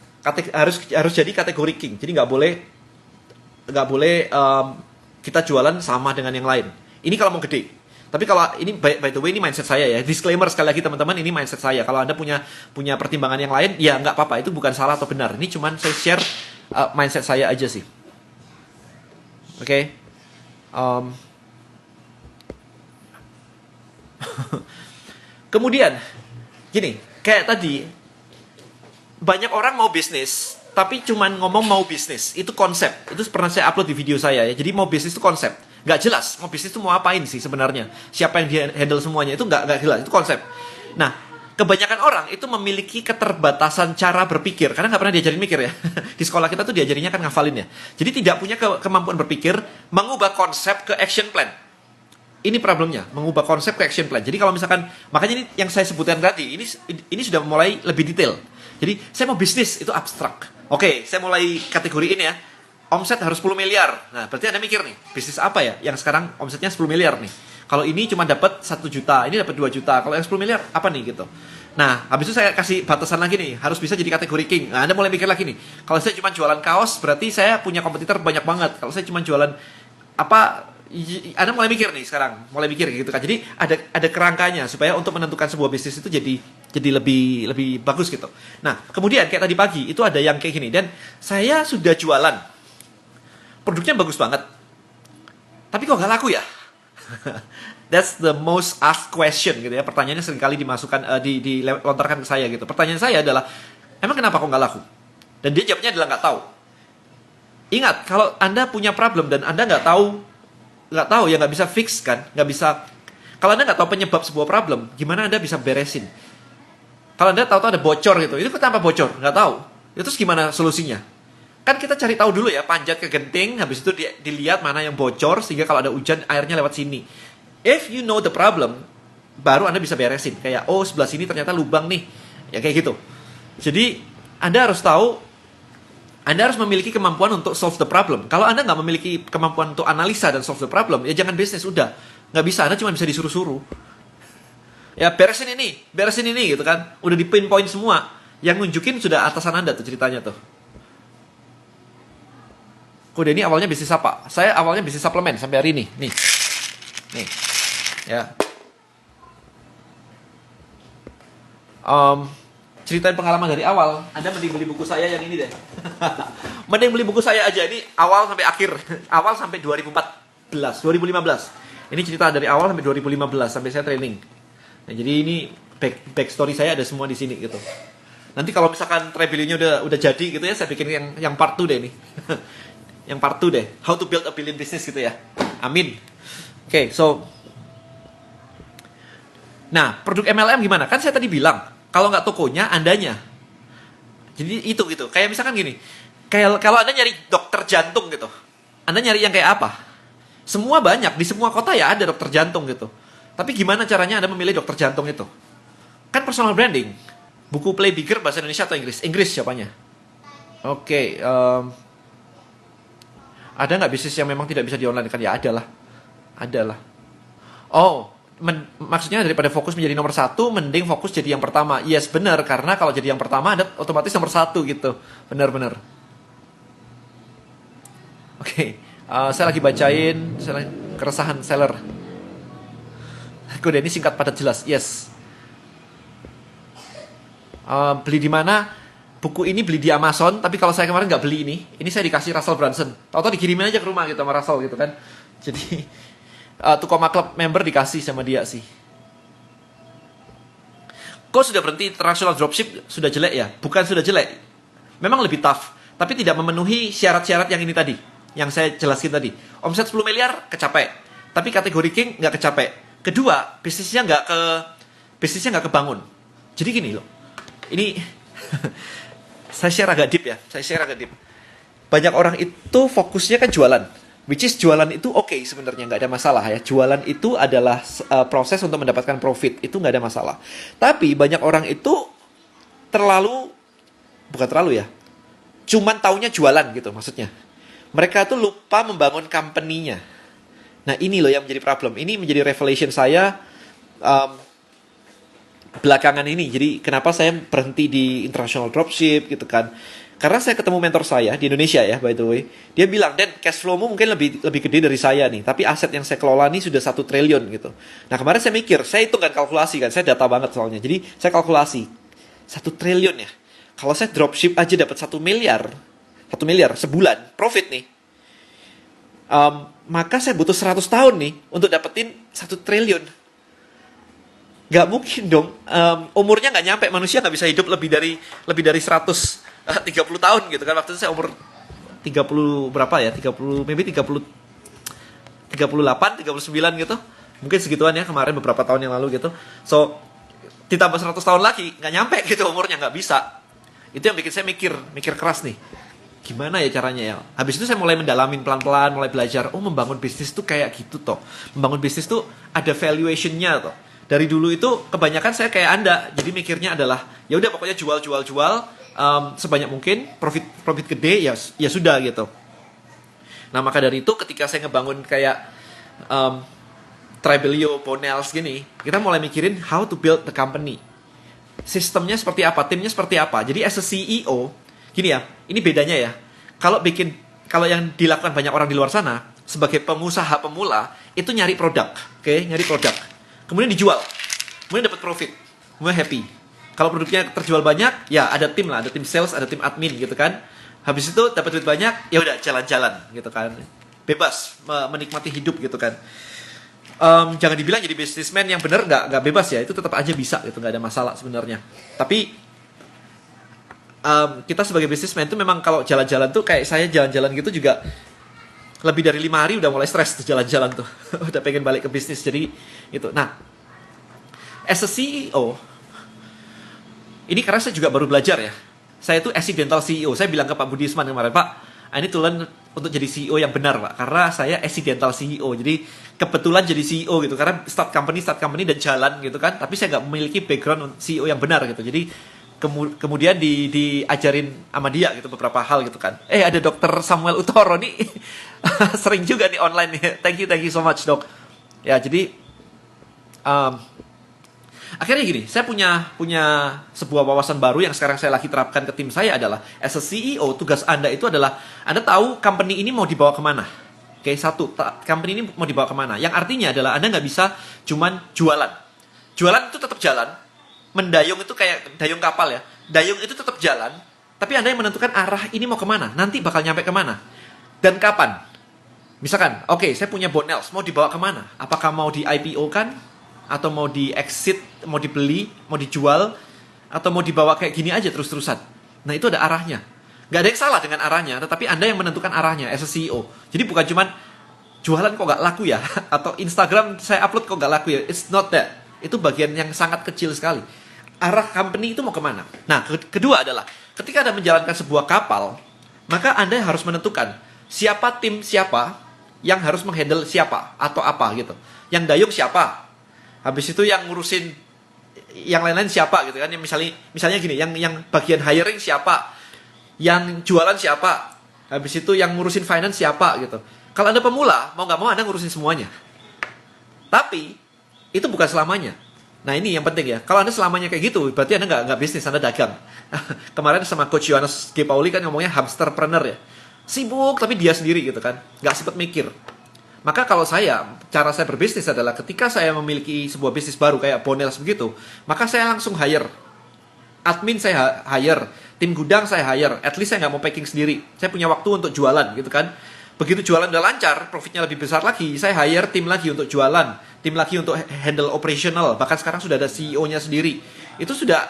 harus jadi kategori king. Jadi nggak boleh kita jualan sama dengan yang lain. Ini kalau mau gede. Tapi kalau ini by the way ini mindset saya ya. Disclaimer sekali lagi teman-teman, ini mindset saya. Kalau Anda punya pertimbangan yang lain, ya nggak apa-apa. Itu bukan salah atau benar. Ini cuman saya share mindset saya aja sih. Oke. Kemudian gini, kayak tadi banyak orang mau bisnis tapi cuman ngomong mau bisnis. Itu konsep. Itu pernah saya upload di video saya ya. Jadi mau bisnis itu konsep. Nggak jelas mau bisnis itu mau apain sih sebenarnya. Siapa yang dia handle semuanya itu nggak jelas. Itu konsep. Nah, kebanyakan orang itu memiliki keterbatasan cara berpikir karena nggak pernah diajarin mikir ya. Di sekolah kita tuh diajarinnya kan ngafalin ya. Jadi tidak punya kemampuan berpikir mengubah konsep ke action plan. Ini problemnya, mengubah konsep ke action plan. Jadi kalau misalkan, makanya ini yang saya sebutkan tadi, ini sudah mulai lebih detail. Jadi saya mau bisnis itu abstrak. Oke, saya mulai kategoriin ya. Omset harus 10 miliar. Nah, berarti Anda mikir nih, bisnis apa ya yang sekarang omsetnya 10 miliar nih. Kalau ini cuma dapat 1 juta, ini dapat 2 juta. Kalau yang 10 miliar apa nih gitu. Nah, habis itu saya kasih batasan lagi nih, harus bisa jadi kategori king. Nah, Anda mulai mikir lagi nih. Kalau saya cuma jualan kaos, berarti saya punya kompetitor banyak banget. Kalau saya cuma jualan apa, Anda mulai mikir nih sekarang, mulai mikir gitu kan. Jadi ada kerangkanya supaya untuk menentukan sebuah bisnis itu jadi lebih bagus gitu. Nah, kemudian kayak tadi pagi itu ada yang kayak gini dan saya sudah jualan. Produknya bagus banget. Tapi kok nggak laku ya? That's the most asked question gitu ya. Pertanyaannya seringkali dimasukkan dilontarkan ke saya gitu. Pertanyaan saya adalah, emang kenapa kok nggak laku? Dan dia jawabnya adalah nggak tahu. Ingat, kalau Anda punya problem dan Anda nggak tahu ya nggak bisa fix kan, nggak bisa. Kalau Anda nggak tahu penyebab sebuah problem, gimana Anda bisa beresin? Kalau Anda tahu ada bocor gitu, itu kenapa bocor? Nggak tahu. Itu terus gimana solusinya? Kan kita cari tahu dulu ya, panjat ke genting, habis itu dilihat mana yang bocor sehingga kalau ada hujan airnya lewat sini. If you know the problem, baru Anda bisa beresin. Kayak sebelah sini ternyata lubang nih, ya kayak gitu. Jadi Anda harus tahu. Anda harus memiliki kemampuan untuk solve the problem. Kalau Anda nggak memiliki kemampuan untuk analisa dan solve the problem, ya jangan bisnis, udah. Nggak bisa, Anda cuma bisa disuruh-suruh. Ya, beresin ini, gitu kan. Udah di pinpoint semua. Yang nunjukin sudah atasan Anda tuh ceritanya tuh. Kode ini awalnya bisnis apa? Saya awalnya bisnis suplemen sampai hari ini. Nih. Ya. Ceritain pengalaman dari awal. Anda mending beli buku saya yang ini deh. Mending beli buku saya aja. Ini awal sampai akhir. Awal sampai 2015. Ini cerita dari awal sampai 2015. Sampai saya training. Nah, jadi ini back story saya ada semua di sini gitu. Nanti kalau misalkan Trebelio-nya udah jadi gitu ya, saya bikin yang part 2 deh nih. Yang part 2 deh. How to build a billion business gitu ya. Amin. Oke, so. Nah, produk MLM gimana? Kan saya tadi bilang, kalau nggak tokonya, Andanya. Jadi itu gitu. Kayak misalkan gini. Kalau Anda nyari dokter jantung gitu. Anda nyari yang kayak apa? Semua banyak, di semua kota ya ada dokter jantung gitu. Tapi gimana caranya Anda memilih dokter jantung itu? Kan personal branding. Buku Pola Pikir bahasa Indonesia atau Inggris? Inggris siapanya? Oke, ada nggak bisnis yang memang tidak bisa di online kan? Ya ada lah. Ada lah. Oh, maksudnya daripada fokus menjadi nomor satu, mending fokus jadi yang pertama. Yes, benar. Karena kalau jadi yang pertama, ada otomatis nomor satu gitu. Benar-benar. Oke, saya lagi bacain keresahan seller. Kode ini singkat padat jelas. Yes. Beli di mana? Buku ini beli di Amazon. Tapi kalau saya kemarin nggak beli ini saya dikasih Russell Brunson. Tahu-tahu dikirimin aja ke rumah gitu sama Russell gitu kan. Jadi Tukoma Club member dikasih sama dia sih. Kok sudah berhenti international dropship? Sudah jelek ya? Bukan sudah jelek. Memang lebih tough. Tapi tidak memenuhi syarat-syarat yang ini tadi. Yang saya jelaskan tadi. Omset 10 miliar, kecapek. Tapi kategori king nggak kecapek. Kedua, bisnisnya nggak kebangun. Jadi gini loh. Ini saya share agak deep ya. Banyak orang itu fokusnya kan jualan. Which is jualan itu oke sebenarnya, nggak ada masalah ya. Jualan itu adalah proses untuk mendapatkan profit, itu nggak ada masalah. Tapi banyak orang itu bukan terlalu ya, cuman taunya jualan gitu maksudnya. Mereka tuh lupa membangun company-nya. Nah ini loh yang menjadi problem. Ini menjadi revelation saya belakangan ini. Jadi kenapa saya berhenti di international dropship gitu kan. Karena saya ketemu mentor saya di Indonesia ya, by the way. Dia bilang, Dan, cash flow-mu mungkin lebih gede dari saya nih. Tapi aset yang saya kelola nih sudah 1 triliun gitu. Nah kemarin saya mikir, saya hitungkan kalkulasi kan. Saya data banget soalnya. Jadi saya kalkulasi. 1 triliun ya. Kalau saya dropship aja dapat 1 miliar. 1 miliar sebulan, profit nih. Maka saya butuh 100 tahun nih untuk dapetin 1 triliun. Gak mungkin dong. Umurnya gak nyampe. Manusia gak bisa hidup lebih dari 130 tahun gitu kan. Waktu itu saya umur 30 berapa ya? 30, maybe 38, 39 gitu. Mungkin segituan ya kemarin beberapa tahun yang lalu gitu. So, ditambah 100 tahun lagi, nggak nyampe gitu umurnya, nggak bisa. Itu yang bikin saya mikir keras nih. Gimana ya caranya ya? Habis itu saya mulai mendalamin pelan-pelan, mulai belajar. Oh, membangun bisnis tuh kayak gitu toh. Membangun bisnis tuh ada valuation-nya toh. Dari dulu itu kebanyakan saya kayak Anda. Jadi mikirnya adalah, ya udah pokoknya jual. Sebanyak mungkin, profit gede ya sudah gitu. Nah maka dari itu ketika saya ngebangun kayak Tribelio, Bonels gini, kita mulai mikirin how to build the company. Sistemnya seperti apa, timnya seperti apa. Jadi as a CEO, gini ya, ini bedanya ya. Kalau yang dilakukan banyak orang di luar sana sebagai pengusaha pemula itu nyari produk, nyari produk, kemudian dijual, kemudian dapat profit, kemudian happy. Kalau produknya terjual banyak, ya ada tim lah, ada tim sales, ada tim admin gitu kan. Habis itu dapat duit banyak, ya udah jalan-jalan gitu kan. Bebas menikmati hidup gitu kan. Jangan dibilang jadi businessman yang benar nggak bebas ya, itu tetap aja bisa gitu, nggak ada masalah sebenarnya. Tapi kita sebagai businessman itu memang kalau jalan-jalan tuh kayak saya jalan-jalan gitu juga lebih dari 5 hari udah mulai stres tuh jalan-jalan tuh. Udah pengen balik ke bisnis jadi gitu. Nah, as a CEO ini karena saya juga baru belajar ya. Saya itu accidental CEO. Saya bilang ke Pak Budisman kemarin, Pak, ini tulen untuk jadi CEO yang benar, Pak. Karena saya accidental CEO. Jadi kebetulan jadi CEO gitu. Karena start company dan jalan gitu kan. Tapi saya nggak memiliki background CEO yang benar gitu. Jadi kemudian diajarin sama dia gitu beberapa hal gitu kan. Ada Dr. Samuel Utoro nih. Sering juga nih online nih. Thank you so much, Dok. Ya, jadi akhirnya gini, saya punya sebuah wawasan baru yang sekarang saya lagi terapkan ke tim saya adalah as a CEO, tugas Anda itu adalah Anda tahu company ini mau dibawa kemana. Company ini mau dibawa kemana. Yang artinya adalah Anda nggak bisa cuman jualan. Jualan itu tetap jalan. Mendayung itu kayak dayung kapal ya. Dayung itu tetap jalan, tapi Anda yang menentukan arah ini mau kemana. Nanti bakal nyampe kemana. Dan kapan. Misalkan, saya punya Bonels, mau dibawa kemana? Apakah mau di IPO kan? Atau mau di exit, mau dibeli, mau dijual, atau mau dibawa kayak gini aja terus-terusan. Nah itu ada arahnya. Gak ada yang salah dengan arahnya, tetapi Anda yang menentukan arahnya as a CEO. Jadi bukan cuman jualan kok gak laku ya, atau Instagram saya upload kok gak laku ya. It's not that. Itu bagian yang sangat kecil sekali. Arah company itu mau kemana? Nah kedua adalah, ketika Anda menjalankan sebuah kapal, maka Anda harus menentukan siapa tim siapa yang harus menghandle siapa atau apa gitu. Yang dayung siapa? Habis itu yang ngurusin yang lain-lain siapa gitu kan? Yang misalnya gini, yang bagian hiring siapa? Yang jualan siapa? Habis itu yang ngurusin finance siapa gitu. Kalau Anda pemula, mau nggak mau Anda ngurusin semuanya. Tapi itu bukan selamanya. Nah ini yang penting ya. Kalau Anda selamanya kayak gitu, berarti Anda nggak bisnis, Anda dagang. Kemarin sama Coach Yohanes G. Pauli kan ngomongnya hamsterpreneur ya. Sibuk tapi dia sendiri gitu kan. Nggak sempat mikir. Maka kalau cara saya berbisnis adalah ketika saya memiliki sebuah bisnis baru kayak Bonels begitu, maka saya langsung hire. Admin saya hire, tim gudang saya hire. At least saya nggak mau packing sendiri. Saya punya waktu untuk jualan gitu kan. Begitu jualan udah lancar, profitnya lebih besar lagi, saya hire tim lagi untuk jualan, tim lagi untuk handle operational. Bahkan sekarang sudah ada CEO-nya sendiri. Itu sudah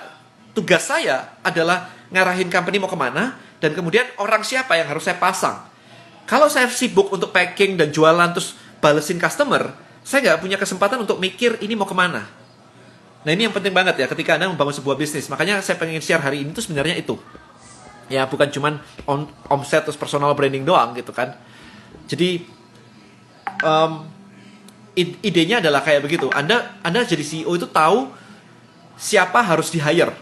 tugas saya adalah ngarahin company mau kemana, dan kemudian orang siapa yang harus saya pasang. Kalau saya sibuk untuk packing dan jualan terus balesin customer, saya nggak punya kesempatan untuk mikir ini mau kemana. Nah ini yang penting banget ya ketika Anda membangun sebuah bisnis. Makanya saya pengen share hari ini tuh sebenarnya itu. Ya bukan cuman omset terus personal branding doang gitu kan. Jadi idenya adalah kayak begitu. Anda jadi CEO itu tahu siapa harus di hire.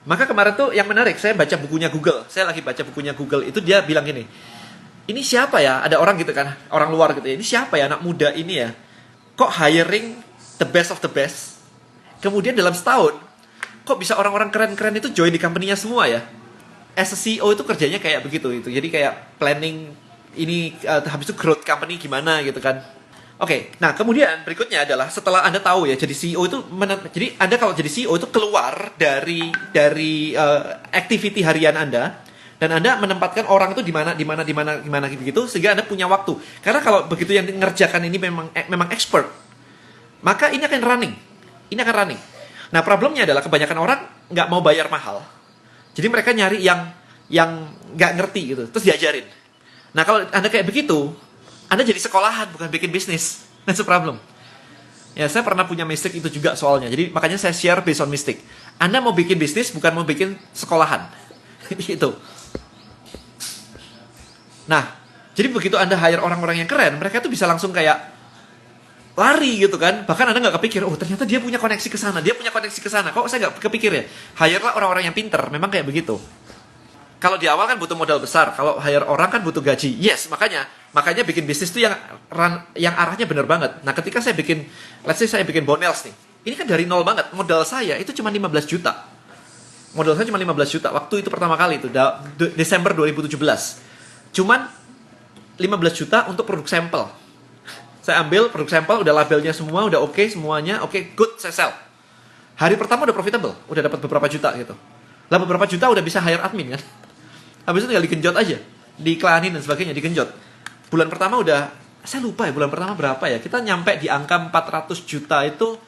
Maka kemarin tuh yang menarik, saya baca bukunya Google. Saya lagi baca bukunya Google, itu dia bilang gini, ini siapa ya? Ada orang gitu kan, orang luar gitu ya. Ini siapa ya anak muda ini ya? Kok hiring the best of the best? Kemudian dalam setahun, kok bisa orang-orang keren-keren itu join di company-nya semua ya? As a CEO itu kerjanya kayak begitu itu. Jadi kayak planning ini habis itu growth company gimana gitu kan. Oke, nah kemudian berikutnya adalah setelah Anda tahu ya, jadi CEO itu jadi Anda kalau jadi CEO itu keluar dari activity harian Anda dan Anda menempatkan orang itu di mana gitu sehingga Anda punya waktu. Karena kalau begitu yang ngerjakan ini memang expert, maka ini akan running. Ini akan running. Nah, problemnya adalah kebanyakan orang nggak mau bayar mahal. Jadi mereka nyari yang nggak ngerti gitu, terus diajarin. Nah, kalau Anda kayak begitu, Anda jadi sekolahan, bukan bikin bisnis. That's the problem. Ya, saya pernah punya mistake itu juga soalnya. Jadi, makanya saya share based on mistake. Anda mau bikin bisnis, bukan mau bikin sekolahan. Itu. Nah, jadi begitu Anda hire orang-orang yang keren, mereka tuh bisa langsung kayak lari gitu kan. Bahkan Anda nggak kepikir, oh ternyata dia punya koneksi ke sana, dia punya koneksi ke sana. Kok saya nggak kepikir ya? Hire-lah orang-orang yang pinter, memang kayak begitu. Kalau di awal kan butuh modal besar, kalau hire orang kan butuh gaji. Yes, makanya bikin bisnis tuh yang arahnya bener banget. Nah, ketika saya bikin, let's say saya bikin Bonels nih, ini kan dari nol banget. Modal saya itu cuma 15 juta. Modal saya cuma 15 juta. Waktu itu pertama kali itu, Desember 2017. Cuman 15 juta untuk produk sampel. Saya ambil produk sampel, udah labelnya semua, udah oke semuanya, oke, good, saya sell. Hari pertama udah profitable, udah dapat beberapa juta gitu. Lah beberapa juta udah bisa hire admin kan. Habis itu tinggal digenjot aja, diiklanin dan sebagainya, digenjot. Bulan pertama udah, saya lupa ya bulan pertama berapa ya. Kita nyampe di angka 400 juta itu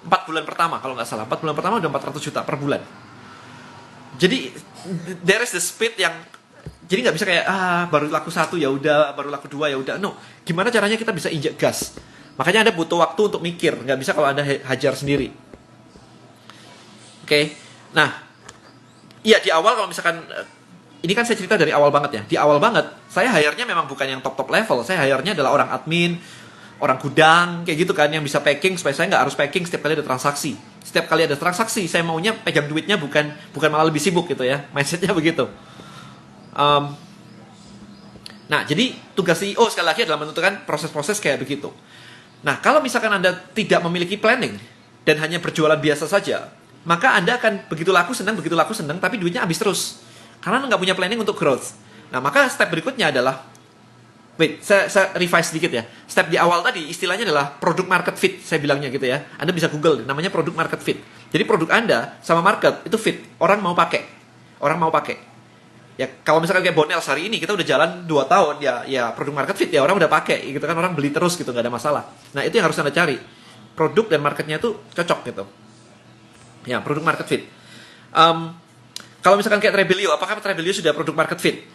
4 bulan pertama kalau nggak salah. 4 bulan pertama udah 400 juta per bulan. Jadi there is the speed yang, jadi nggak bisa kayak baru laku 1 ya udah, baru laku 2 ya udah. No, gimana caranya kita bisa injek gas? Makanya Anda butuh waktu untuk mikir, nggak bisa kalau Anda hajar sendiri. Oke. Nah, iya di awal kalau misalkan ini kan saya cerita dari awal banget ya. Di awal banget, saya hire-nya memang bukan yang top level. Saya hire-nya adalah orang admin, orang gudang, kayak gitu kan, yang bisa packing supaya saya nggak harus packing setiap kali ada transaksi. Setiap kali ada transaksi, saya maunya pegang duitnya bukan malah lebih sibuk gitu ya. Mindsetnya begitu. Nah, jadi tugas CEO sekali lagi adalah menentukan proses-proses kayak begitu. Nah, kalau misalkan Anda tidak memiliki planning dan hanya berjualan biasa saja, maka Anda akan begitu laku senang, tapi duitnya habis terus. Karena Anda nggak punya planning untuk growth. Nah, maka step berikutnya adalah, saya revise sedikit ya. Step di awal tadi istilahnya adalah product market fit, saya bilangnya gitu ya. Anda bisa Google, namanya product market fit. Jadi produk Anda sama market itu fit, orang mau pakai. Ya, kalau misalkan kayak Bonels hari ini, kita udah jalan 2 tahun, ya produk market fit, ya orang udah pakai, gitu kan, orang beli terus gitu, nggak ada masalah. Nah, itu yang harus Anda cari. Produk dan marketnya itu cocok gitu. Ya, produk market fit. Kalau misalkan kayak Rebelio, apakah Rebelio sudah produk market fit?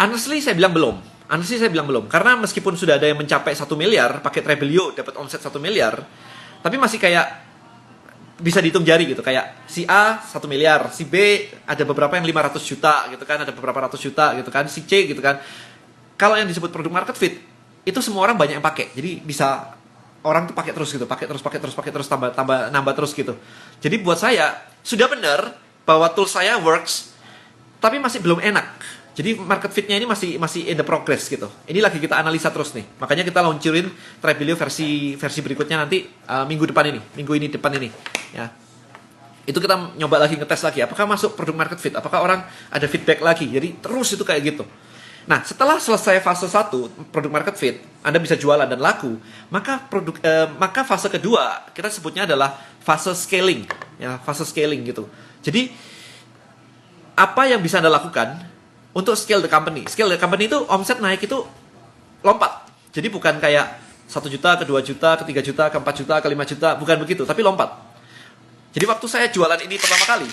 Honestly saya bilang belum. Karena meskipun sudah ada yang mencapai 1 miliar, pakai Rebelio dapat omset 1 miliar, tapi masih kayak bisa dihitung jari gitu. Kayak si A 1 miliar, si B ada beberapa yang 500 juta gitu kan, ada beberapa ratus juta gitu kan, si C gitu kan. kalau yang disebut product market fit, itu semua orang banyak yang pakai. Jadi bisa orang tuh pakai terus gitu, pakai terus, nambah terus gitu. Jadi buat saya sudah benar bahwa tool saya works, tapi masih belum enak. Jadi market fit-nya ini masih in the progress gitu. Ini lagi kita analisa terus nih. Makanya kita luncurin Trebelio versi berikutnya nanti minggu ini depan ini ya. Itu kita nyoba lagi, ngetes lagi apakah masuk product market fit, apakah orang ada feedback lagi. Jadi terus itu kayak gitu. Nah, setelah selesai fase 1 product market fit, Anda bisa jualan dan laku, maka fase kedua kita sebutnya adalah fase scaling ya, fase scaling gitu. Jadi apa yang bisa Anda lakukan untuk scale the company? Scale the company itu omset naik itu lompat. Jadi bukan kayak 1 juta, ke 2 juta, ke 3 juta, ke 4 juta, ke 5 juta, bukan begitu, tapi lompat. Jadi waktu saya jualan ini pertama kali,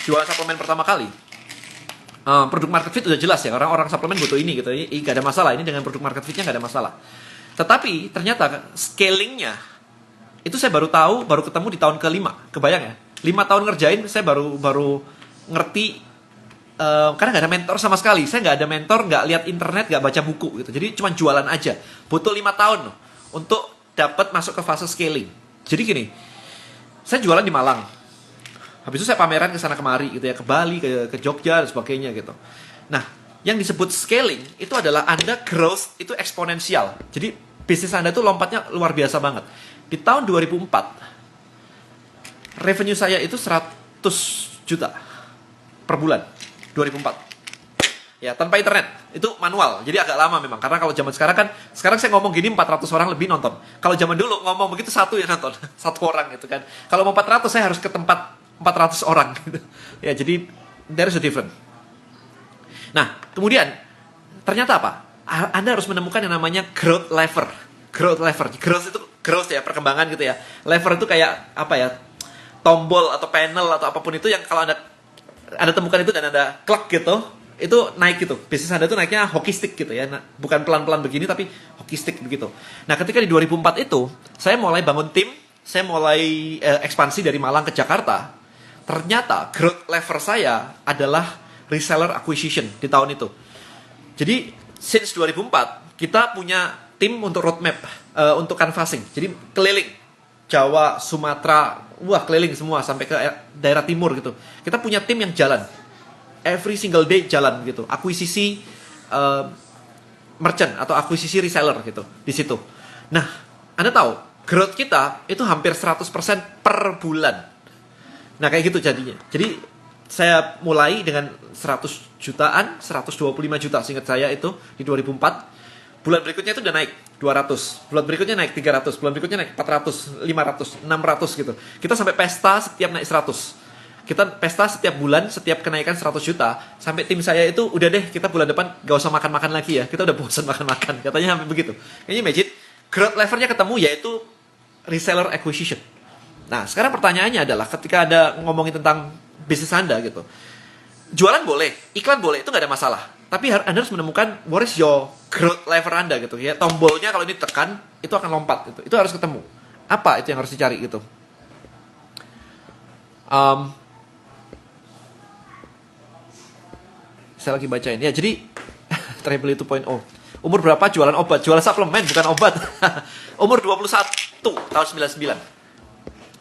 jualan suplemen pertama kali, produk market fit udah jelas ya, orang-orang suplemen butuh ini gitu, ini gak ada masalah, ini dengan produk market fitnya gak ada masalah. Tetapi ternyata scalingnya itu saya baru tahu, baru ketemu di tahun ke-5, kebayang ya, 5 tahun ngerjain saya baru ngerti, karena gak ada mentor sama sekali, saya gak ada mentor, gak lihat internet, gak baca buku gitu, jadi cuma jualan aja, butuh 5 tahun loh, untuk dapat masuk ke fase scaling. Jadi gini, saya jualan di Malang. Habis itu saya pameran ke sana kemari gitu ya, ke Bali, ke Jogja dan sebagainya gitu. Nah, yang disebut scaling itu adalah Anda growth itu eksponensial. Jadi bisnis Anda itu lompatnya luar biasa banget. Di tahun 2004 revenue saya itu 100 juta per bulan. 2004. Ya, tanpa internet. Itu manual. Jadi agak lama memang. Karena kalau zaman sekarang saya ngomong gini 400 orang lebih nonton. Kalau zaman dulu ngomong begitu satu ya nonton. Satu orang gitu kan. Kalau mau 400 saya harus ke tempat 400 orang gitu. Ya, jadi there is a different. Nah, kemudian ternyata apa? Anda harus menemukan yang namanya growth lever. Growth lever. Growth ya, perkembangan gitu ya. Lever itu kayak apa ya? Tombol atau panel atau apapun itu yang kalau Anda temukan itu dan Anda klik gitu, itu naik gitu. Bisnis Anda itu naiknya hockey stick gitu ya. Nah, bukan pelan-pelan begini tapi hockey stick begitu. Nah, ketika di 2004 itu, saya mulai bangun tim, saya mulai ekspansi dari Malang ke Jakarta. Ternyata growth lever saya adalah reseller acquisition di tahun itu. Jadi since 2004 kita punya tim untuk roadmap, untuk canvassing. Jadi keliling Jawa, Sumatera, keliling semua sampai ke daerah timur gitu. Kita punya tim yang jalan. Every single day jalan gitu. Akuisisi merchant atau akuisisi reseller gitu di situ. Nah, Anda tahu growth kita itu hampir 100% per bulan. Nah, kayak gitu jadinya. Jadi saya mulai dengan 100 jutaan, 125 juta seingat saya itu di 2004. Bulan berikutnya itu udah naik 200. Bulan berikutnya naik 300. Bulan berikutnya naik 400, 500, 600 gitu. Kita sampai pesta setiap naik 100. Kita pesta setiap bulan, setiap kenaikan 100 juta. Sampai tim saya itu, udah deh kita bulan depan gak usah makan-makan lagi ya. Kita udah bosan makan-makan. Katanya sampai begitu. Kayaknya imagine, growth levernya ketemu yaitu reseller acquisition. Nah, sekarang pertanyaannya adalah ketika Anda ngomongin tentang bisnis Anda gitu. Jualan boleh, iklan boleh, itu nggak ada masalah. Tapi Anda harus menemukan what is your growth lever Anda gitu ya. Tombolnya kalau ini tekan, itu akan lompat gitu. Itu harus ketemu. Apa itu yang harus dicari gitu. Saya lagi bacain. Ya, jadi Trebelio 2.0. Umur berapa jualan obat? Jualan suplemen bukan obat. Umur 21 tahun 99.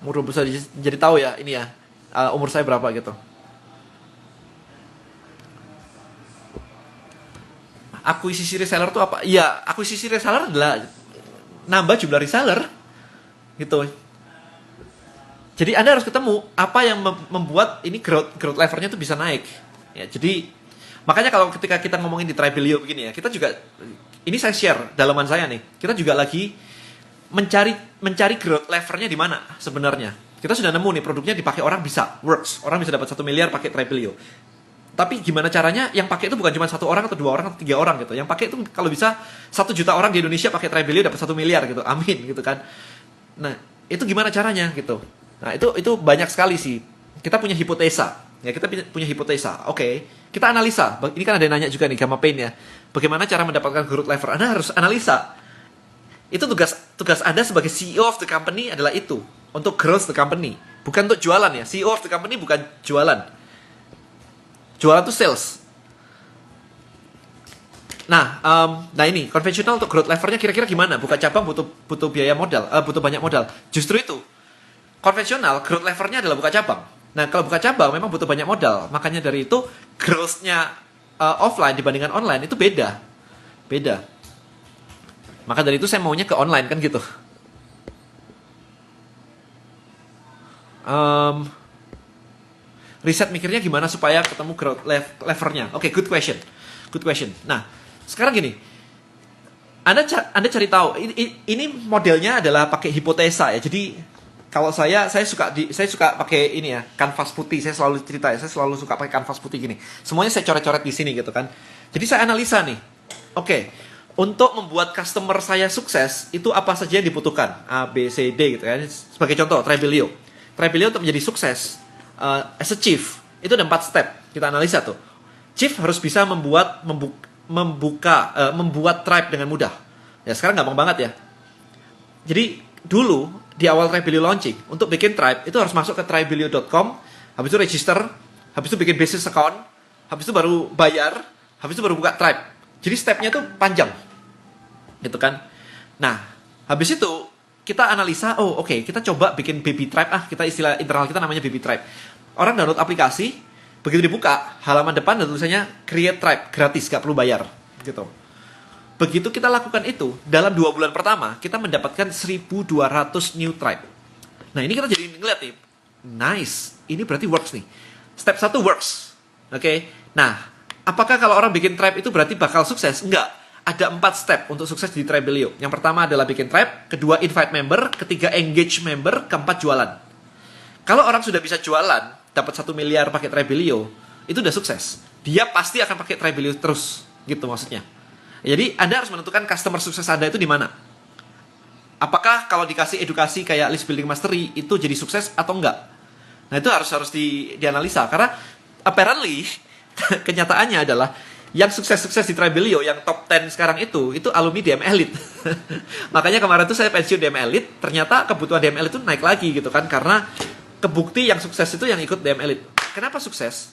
Umur 21, jadi tahu ya ini ya umur saya berapa gitu. Akuisisi reseller itu apa? Iya, akuisisi reseller adalah nambah jumlah reseller gitu. Jadi Anda harus ketemu apa yang membuat ini growth levernya itu bisa naik. Ya, jadi makanya kalau ketika kita ngomongin di Trebelio begini ya, kita juga ini saya share dalaman saya nih. Kita juga lagi mencari growth levernya di mana sebenarnya. Kita sudah nemu nih produknya dipakai orang bisa works. Orang bisa dapat 1 miliar pakai Trebelio. Tapi gimana caranya? Yang pakai itu bukan cuma 1 orang atau 2 orang atau 3 orang gitu. Yang pakai itu kalau bisa 1 juta orang di Indonesia pakai Trebelio dapat 1 miliar gitu. Amin gitu kan. Nah, itu gimana caranya gitu. Nah, itu banyak sekali sih. Kita punya hipotesa. Ya, kita punya hipotesa. Oke, kita analisa. Ini kan ada yang nanya juga nih Gamma Pain ya. Bagaimana cara mendapatkan growth lever? Anda harus analisa. Itu tugas Anda sebagai CEO of the company adalah itu. Untuk growth the company. Bukan untuk jualan ya. CEO of the company bukan jualan. Jualan itu sales. Nah ini konvensional untuk growth levernya kira-kira gimana? Buka cabang butuh biaya modal, butuh banyak modal. Justru itu konvensional growth levernya adalah buka cabang. Nah kalau buka cabang memang butuh banyak modal. Makanya dari itu growth-nya offline dibandingkan online itu beda. Maka dari itu saya maunya ke online kan gitu. Riset mikirnya gimana supaya ketemu growth levernya? Oke, good question. Nah, sekarang gini, Anda cari tahu. Ini modelnya adalah pakai hipotesa ya. Jadi kalau saya suka pakai ini ya, kanvas putih. Saya selalu cerita ya, saya selalu suka pakai kanvas putih gini. Semuanya saya coret-coret di sini gitu kan. Jadi saya analisa nih. Oke, untuk membuat customer saya sukses itu apa saja yang dibutuhkan? A, B, C, D gitu kan. Sebagai contoh, Trebelio untuk menjadi sukses as a chief itu ada 4 step. Kita analisa tuh. Chief harus bisa membuat tribe dengan mudah. Ya sekarang gampang banget ya. Jadi dulu di awal Trebelio launching untuk bikin tribe itu harus masuk ke trebelio.com, habis itu register, habis itu bikin business account, habis itu baru bayar, habis itu baru buka tribe. Jadi stepnya tuh panjang, gitu kan. Nah habis itu kita analisa, oke, kita coba bikin baby tribe. Kita istilah internal kita namanya baby tribe. Orang download aplikasi. Begitu dibuka, halaman depan ada tulisannya Create Tribe, gratis, gak perlu bayar. Gitu. Begitu kita lakukan itu, dalam 2 bulan pertama, kita mendapatkan 1.200 new tribe. Nah, ini kita jadi ngeliat nih, nice, ini berarti works nih. Step 1 works. Oke. Nah, apakah kalau orang bikin tribe itu berarti bakal sukses? Enggak. Ada 4 step untuk sukses di Trebelio. Yang pertama adalah bikin tribe, kedua invite member, ketiga engage member, keempat jualan. Kalau orang sudah bisa jualan, dapat 1 miliar pakai Trebelio, itu udah sukses. Dia pasti akan pakai Trebelio terus, gitu maksudnya. Jadi Anda harus menentukan customer sukses Anda itu di mana. Apakah kalau dikasih edukasi kayak list building mastery itu jadi sukses atau enggak? Nah itu harus dianalisa karena apparently kenyataannya adalah yang sukses-sukses di Trebelio, yang top 10 sekarang itu alumni DM Elite. Makanya kemarin tuh saya pensiun DM Elite, ternyata kebutuhan DM Elite itu naik lagi gitu kan, karena kebukti yang sukses itu yang ikut DM Elite. Kenapa sukses?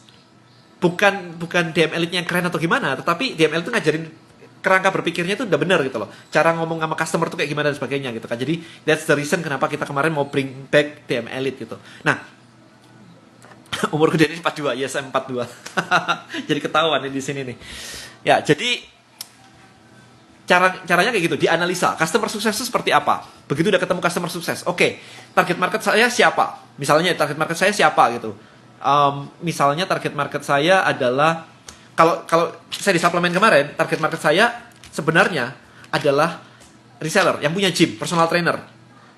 Bukan DM Elite-nya yang keren atau gimana, tetapi DM Elite itu ngajarin kerangka berpikirnya itu udah benar gitu loh. Cara ngomong sama customer tuh kayak gimana dan sebagainya gitu kan. Jadi that's the reason kenapa kita kemarin mau bring back DM Elite gitu. Nah, umurku Denny 42, ya saya 42. Jadi ketahuan nih di sini nih. Ya, jadi caranya kayak gitu, dianalisa. Customer sukses itu seperti apa? Begitu udah ketemu customer sukses, oke, target market saya siapa? Misalnya target market saya siapa gitu. Misalnya target market saya adalah, kalau saya di suplemen kemarin, target market saya sebenarnya adalah reseller yang punya gym, personal trainer.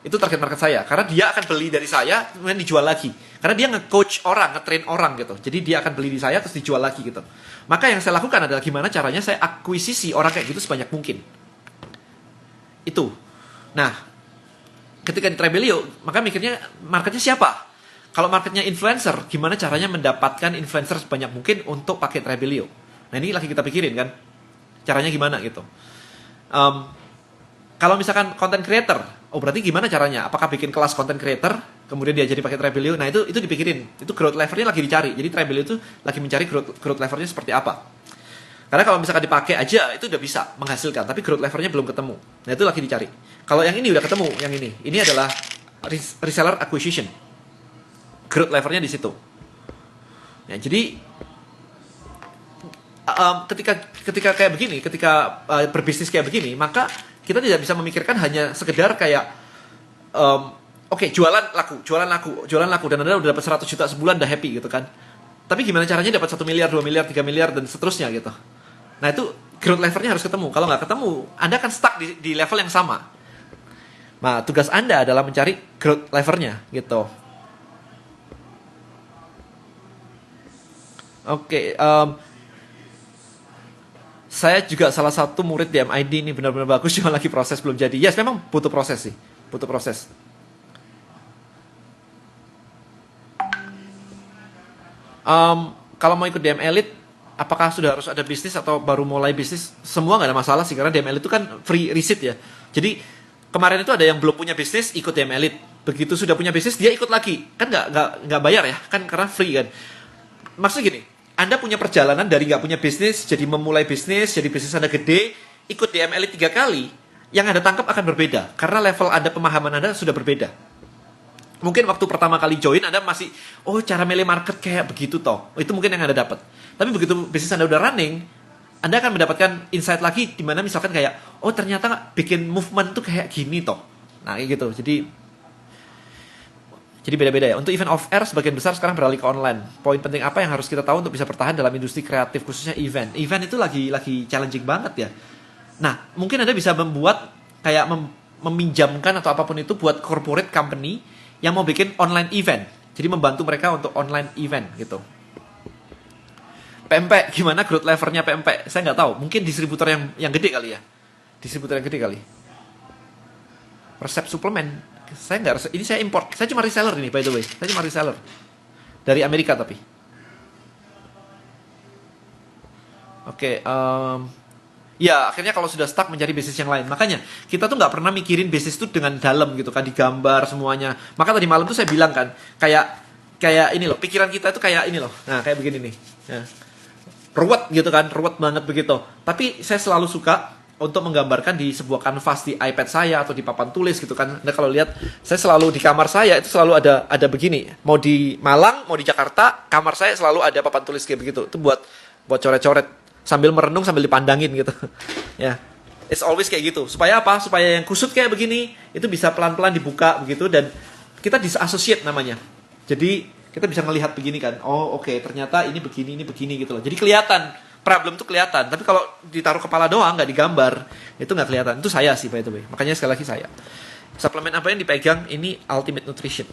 Itu target market saya, karena dia akan beli dari saya kemudian dijual lagi. Karena dia nge-coach orang, nge-train orang gitu. Jadi dia akan beli di saya terus dijual lagi gitu. Maka yang saya lakukan adalah gimana caranya saya akuisisi orang kayak gitu sebanyak mungkin. Itu. Nah, ketika di Trebelio, maka mikirnya marketnya siapa? Kalau marketnya influencer, gimana caranya mendapatkan influencer sebanyak mungkin untuk pakai Trebelio? Nah ini lagi kita pikirin kan, caranya gimana gitu. Kalau misalkan content creator, berarti gimana caranya? Apakah bikin kelas content creator, kemudian diajari pakai Trebelio? Nah itu dipikirin, itu growth levernya lagi dicari. Jadi Trebelio itu lagi mencari growth levernya seperti apa. Karena kalau misalkan dipakai aja, itu udah bisa menghasilkan, tapi growth levernya belum ketemu. Nah itu lagi dicari. Kalau yang ini udah ketemu, yang ini adalah reseller acquisition. Growth levernya di situ. Ya, jadi ketika kayak begini, ketika berbisnis kayak begini, maka kita tidak bisa memikirkan hanya sekedar kayak jualan laku dan Anda udah dapat 100 juta sebulan udah happy gitu kan. Tapi gimana caranya dapat 1 miliar, 2 miliar, 3 miliar dan seterusnya gitu. Nah, itu growth levernya harus ketemu. Kalau nggak ketemu, Anda akan stuck di level yang sama. Nah, tugas Anda adalah mencari growth levernya gitu. Oke, saya juga salah satu murid di MID ini, benar-benar bagus, cuma lagi proses belum jadi. Yes, memang butuh proses sih, butuh proses. Kalau mau ikut DM Elite, apakah sudah harus ada bisnis atau baru mulai bisnis? Semua nggak ada masalah sih, karena DM Elite itu kan free receipt ya. Jadi kemarin itu ada yang belum punya bisnis ikut DM Elite, begitu sudah punya bisnis dia ikut lagi, kan nggak bayar ya, kan karena free kan. Maksudnya gini, Anda punya perjalanan dari nggak punya bisnis, jadi memulai bisnis, jadi bisnis Anda gede, ikut DML 3 kali, yang Anda tangkap akan berbeda. Karena level Anda, pemahaman Anda sudah berbeda. Mungkin waktu pertama kali join, Anda masih, oh cara milih market kayak begitu toh. Itu mungkin yang Anda dapat. Tapi begitu bisnis Anda udah running, Anda akan mendapatkan insight lagi, dimana misalkan kayak, oh ternyata bikin movement tuh kayak gini toh. Nah kayak gitu, jadi beda-beda ya. Untuk event off-air, sebagian besar sekarang beralih ke online. Poin penting apa yang harus kita tahu untuk bisa bertahan dalam industri kreatif, khususnya event. Event itu lagi challenging banget ya. Nah, mungkin Anda bisa membuat, kayak meminjamkan atau apapun itu buat corporate company yang mau bikin online event. Jadi membantu mereka untuk online event gitu. PMP, gimana growth levernya PMP? Saya nggak tahu. Mungkin distributor yang gede kali ya. Distributor yang gede kali. Resep suplemen. Ini saya import. Saya cuma reseller ini, by the way. Saya cuma reseller. Dari Amerika tapi. Oke, ya akhirnya kalau sudah stuck mencari bisnis yang lain. Makanya kita tuh nggak pernah mikirin bisnis itu dengan dalam gitu kan, digambar semuanya. Maka tadi malam tuh saya bilang kan, kayak ini loh, pikiran kita itu kayak ini loh. Nah kayak begini nih, ya. Ruwet gitu kan, ruwet banget begitu. Tapi saya selalu suka untuk menggambarkan di sebuah kanvas di iPad saya atau di papan tulis gitu kan. Anda kalau lihat, saya selalu di kamar saya itu selalu ada begini. Mau di Malang, mau di Jakarta, kamar saya selalu ada papan tulis kayak begitu. Itu buat coret-coret. Sambil merenung, sambil dipandangin gitu. Ya, it's always kayak gitu. Supaya apa? Supaya yang kusut kayak begini, itu bisa pelan-pelan dibuka begitu, dan kita disassociate namanya. Jadi, kita bisa melihat begini kan. Oh, oke, ternyata ini begini gitu loh. Jadi kelihatan, problem tuh kelihatan. Tapi kalau ditaruh kepala doang, nggak digambar, itu nggak kelihatan. Itu saya sih, by the way. Makanya sekali lagi saya. Suplemen apa yang dipegang? Ini Ultimate Nutrition.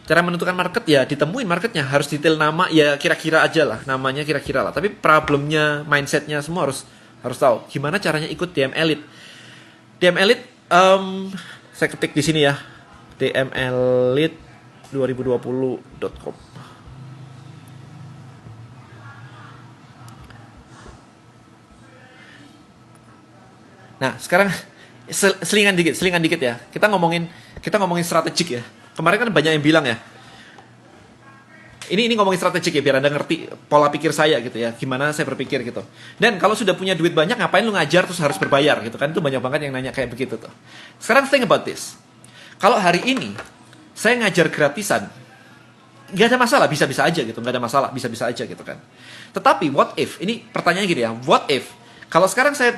Cara menentukan market ya ditemuin marketnya, harus detail nama ya kira-kira aja lah, namanya kira-kira lah. Tapi problemnya, mindsetnya semua harus tahu gimana caranya ikut DM Elite. DM Elite, saya ketik di sini ya, dmelite2020.com. Nah sekarang selingan dikit ya. Kita ngomongin strategik ya. Kemarin kan banyak yang bilang ya, ini ngomongin strategik ya, biar Anda ngerti pola pikir saya gitu ya, gimana saya berpikir gitu. Dan kalau sudah punya duit banyak, ngapain lu ngajar terus harus berbayar gitu kan. Itu banyak banget yang nanya kayak begitu tuh. Sekarang think about this. Kalau hari ini saya ngajar gratisan, nggak ada masalah, bisa-bisa aja gitu, nggak ada masalah, bisa-bisa aja gitu kan. Tetapi what if, ini pertanyaannya gini ya, what if kalau sekarang saya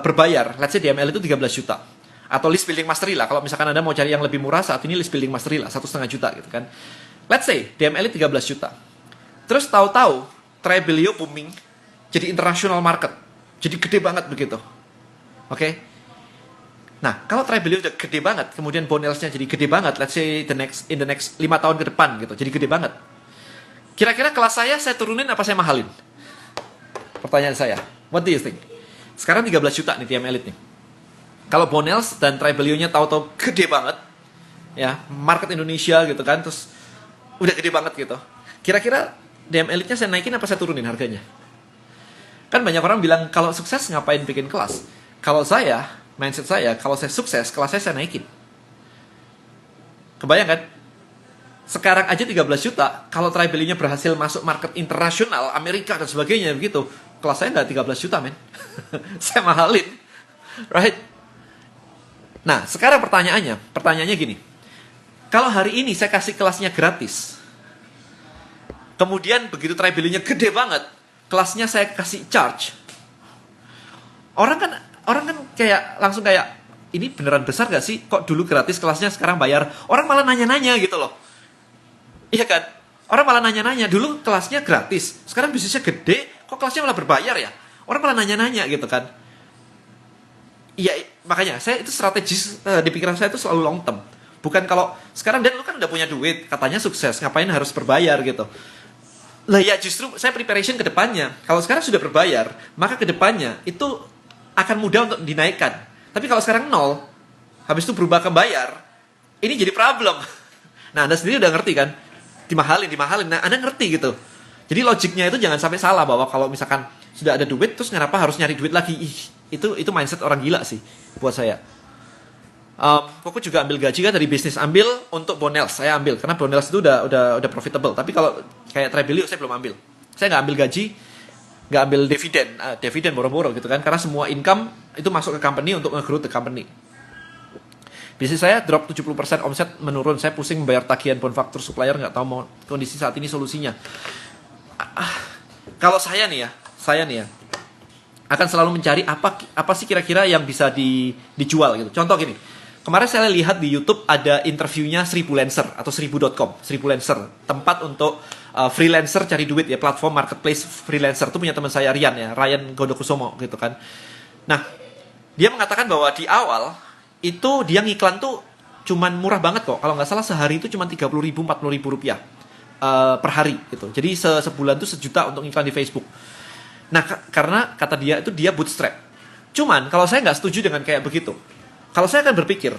berbayar, let's say DML itu 13 juta. Atau list building mastery lah, kalau misalkan Anda mau cari yang lebih murah, saat ini list building mastery lah, 1,5 juta gitu kan. Let's say DML 13 juta. Terus tahu-tahu Trebelio booming, jadi international market, jadi gede banget begitu. Oke. Nah, kalau Trebelio udah gede banget, kemudian bonelsnya jadi gede banget, let's say in the next 5 tahun ke depan gitu, jadi gede banget. Kira-kira kelas saya turunin apa saya mahalin? Pertanyaan saya. What do you think? Sekarang 13 juta nih DM Elite nih. Kalau Bonels dan Trebelio-nya tahu-tahu gede banget, ya, market Indonesia gitu kan, terus udah gede banget gitu. Kira-kira DM Elite-nya saya naikin apa saya turunin harganya? Kan banyak orang bilang, kalau sukses ngapain bikin kelas? Kalau saya, mindset saya, kalau saya sukses, kelas saya naikin. Kebayang kan? Sekarang aja 13 juta, kalau Trebelio-nya berhasil masuk market internasional, Amerika dan sebagainya begitu, kelas saya nggak 13 juta, men. Saya mahalin. Right? Nah, sekarang pertanyaannya gini. Kalau hari ini saya kasih kelasnya gratis, kemudian begitu Trebelio-nya gede banget, kelasnya saya kasih charge, orang kan kayak langsung kayak, ini beneran besar gak sih? Kok dulu gratis, kelasnya sekarang bayar? Orang malah nanya-nanya gitu loh. Iya kan? Orang malah nanya-nanya, dulu kelasnya gratis, sekarang bisnisnya gede, kok kelasnya malah berbayar ya? Orang malah nanya-nanya gitu kan. Iya, makanya saya itu strategis, di pikiran saya itu selalu long term. Bukan kalau sekarang Dan lu kan udah punya duit, katanya sukses, ngapain harus berbayar gitu. Lah ya justru saya preparation ke depannya. Kalau sekarang sudah berbayar, maka ke depannya itu akan mudah untuk dinaikkan. Tapi kalau sekarang nol, habis itu berubah ke bayar, ini jadi problem. Nah, Anda sendiri udah ngerti kan? Dimahalin. Nah, Anda ngerti gitu. Jadi logiknya itu jangan sampai salah, bahwa kalau misalkan sudah ada duit, terus kenapa harus nyari duit lagi? Itu mindset orang gila sih buat saya. Koko juga ambil gaji kan dari bisnis, ambil untuk Bonels, saya ambil karena Bonels itu udah profitable. Tapi kalau kayak Trebelio saya belum ambil. Saya nggak ambil gaji, nggak ambil dividen boro-boro gitu kan, karena semua income itu masuk ke company untuk nge-grow the company. Bisnis saya drop 70%, omset menurun, saya pusing membayar tagihan bonfaktur supplier, nggak tahu mau kondisi saat ini solusinya. Kalau saya nih ya akan selalu mencari apa sih kira-kira yang bisa dijual gitu. Contoh gini, kemarin saya lihat di YouTube ada interviewnya 1000lancer atau 1000.com, 1000lancer, tempat untuk freelancer cari duit ya, platform marketplace freelancer. Itu punya teman saya Ryan Godokusomo gitu kan. Nah, dia mengatakan bahwa di awal itu dia ngiklan tuh cuman murah banget kok. Kalau nggak salah sehari itu cuma 30.000, 40.000 rupiah per hari gitu. Jadi sebulan tuh 1 juta untuk iklan di Facebook. Nah, karena kata dia itu dia bootstrap. Cuman kalau saya nggak setuju dengan kayak begitu. Kalau saya akan berpikir,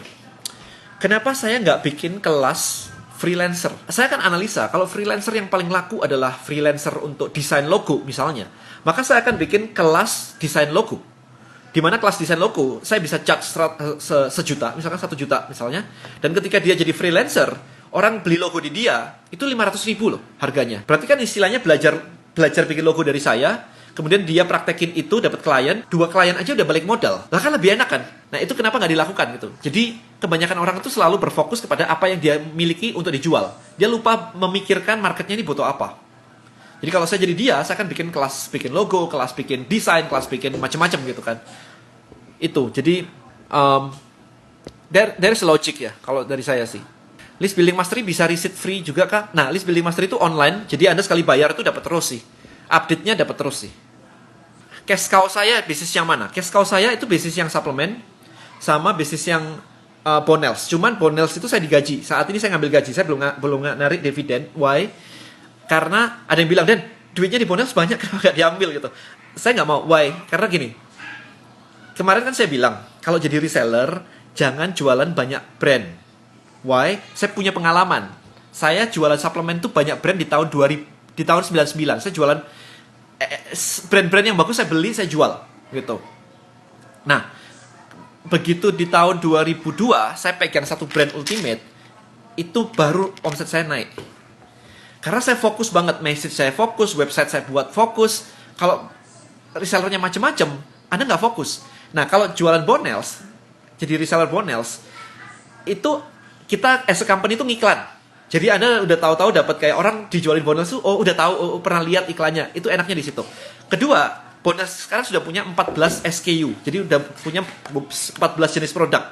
kenapa saya nggak bikin kelas freelancer? Saya akan analisa, kalau freelancer yang paling laku adalah freelancer untuk desain logo misalnya, maka saya akan bikin kelas desain logo. Di mana kelas desain logo, saya bisa charge sejuta, misalkan 1 juta misalnya. Dan ketika dia jadi freelancer, orang beli logo di dia, itu 500.000 loh harganya. Berarti kan istilahnya belajar bikin logo dari saya, kemudian dia praktekin itu, dapat klien, 2 klien aja udah balik modal. Lah kan lebih enak kan? Nah itu kenapa nggak dilakukan gitu. Jadi kebanyakan orang itu selalu berfokus kepada apa yang dia miliki untuk dijual. Dia lupa memikirkan marketnya ini butuh apa. Jadi kalau saya jadi dia, saya akan bikin kelas bikin logo, kelas bikin desain, kelas bikin macam-macam gitu kan. Itu, jadi there's a logic ya, kalau dari saya sih. List building mastery bisa reset free juga kah? Nah, list building mastery itu online, jadi Anda sekali bayar itu dapat terus sih. Update-nya dapat terus sih. Cash cow saya bisnis yang mana? Cash cow saya itu bisnis yang suplemen sama bisnis yang Bonels. Cuman Bonels itu saya digaji. Saat ini saya ngambil gaji, saya belum narik dividen. Why? Karena ada yang bilang, Dan, duitnya di Bonels banyak, kenapa nggak diambil gitu. Saya nggak mau. Why? Karena gini, kemarin kan saya bilang, kalau jadi reseller, jangan jualan banyak brand. Why? Saya punya pengalaman. Saya jualan suplemen tuh banyak brand di tahun 99. Saya jualan brand-brand yang bagus, saya beli, saya jual gitu. Nah, begitu di tahun 2002, saya pegang satu brand ultimate, itu baru omset saya naik. Karena saya fokus banget, message saya fokus, website saya buat fokus. Kalau resellernya macam-macam, Anda nggak fokus. Nah, kalau jualan Bonels, jadi reseller Bonels, itu kita as a company itu ngiklan. Jadi Anda udah tahu-tahu dapat kayak orang dijualin Bonels tuh, udah tahu, pernah lihat iklannya. Itu enaknya di situ. Kedua, Bonels sekarang sudah punya 14 SKU. Jadi udah punya 14 jenis produk.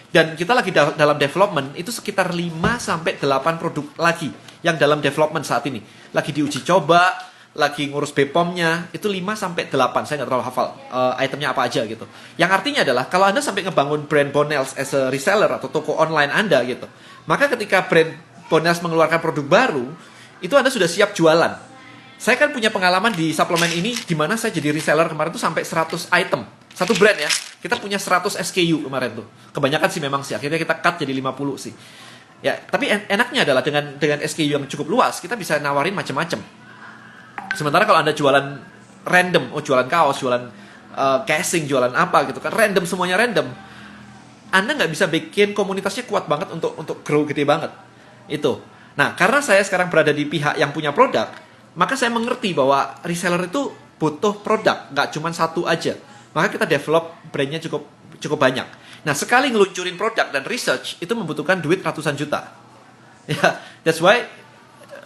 Dan kita lagi dalam development, itu sekitar 5-8 produk lagi yang dalam development saat ini. Lagi diuji coba, lagi ngurus BPOM-nya, itu 5-8, saya nggak terlalu hafal itemnya apa aja gitu. Yang artinya adalah, kalau Anda sampai ngebangun brand Bonels as a reseller atau toko online Anda gitu, maka ketika brand Bonels mengeluarkan produk baru, itu Anda sudah siap jualan. Saya kan punya pengalaman di suplemen ini, di mana saya jadi reseller kemarin tuh sampai 100 item. Satu brand ya, kita punya 100 SKU kemarin tuh. Kebanyakan sih memang sih, akhirnya kita cut jadi 50 sih. Ya, tapi enaknya adalah dengan SKU yang cukup luas, kita bisa nawarin macam-macam. Sementara kalau Anda jualan random, jualan kaos, jualan casing, jualan apa gitu kan, random, semuanya random, Anda nggak bisa bikin komunitasnya kuat banget untuk grow gede banget. Itu. Nah, karena saya sekarang berada di pihak yang punya produk, maka saya mengerti bahwa reseller itu butuh produk, nggak cuma satu aja. Maka kita develop brandnya cukup banyak. Nah, sekali ngeluncurin produk dan research, itu membutuhkan duit ratusan juta. Ya, that's why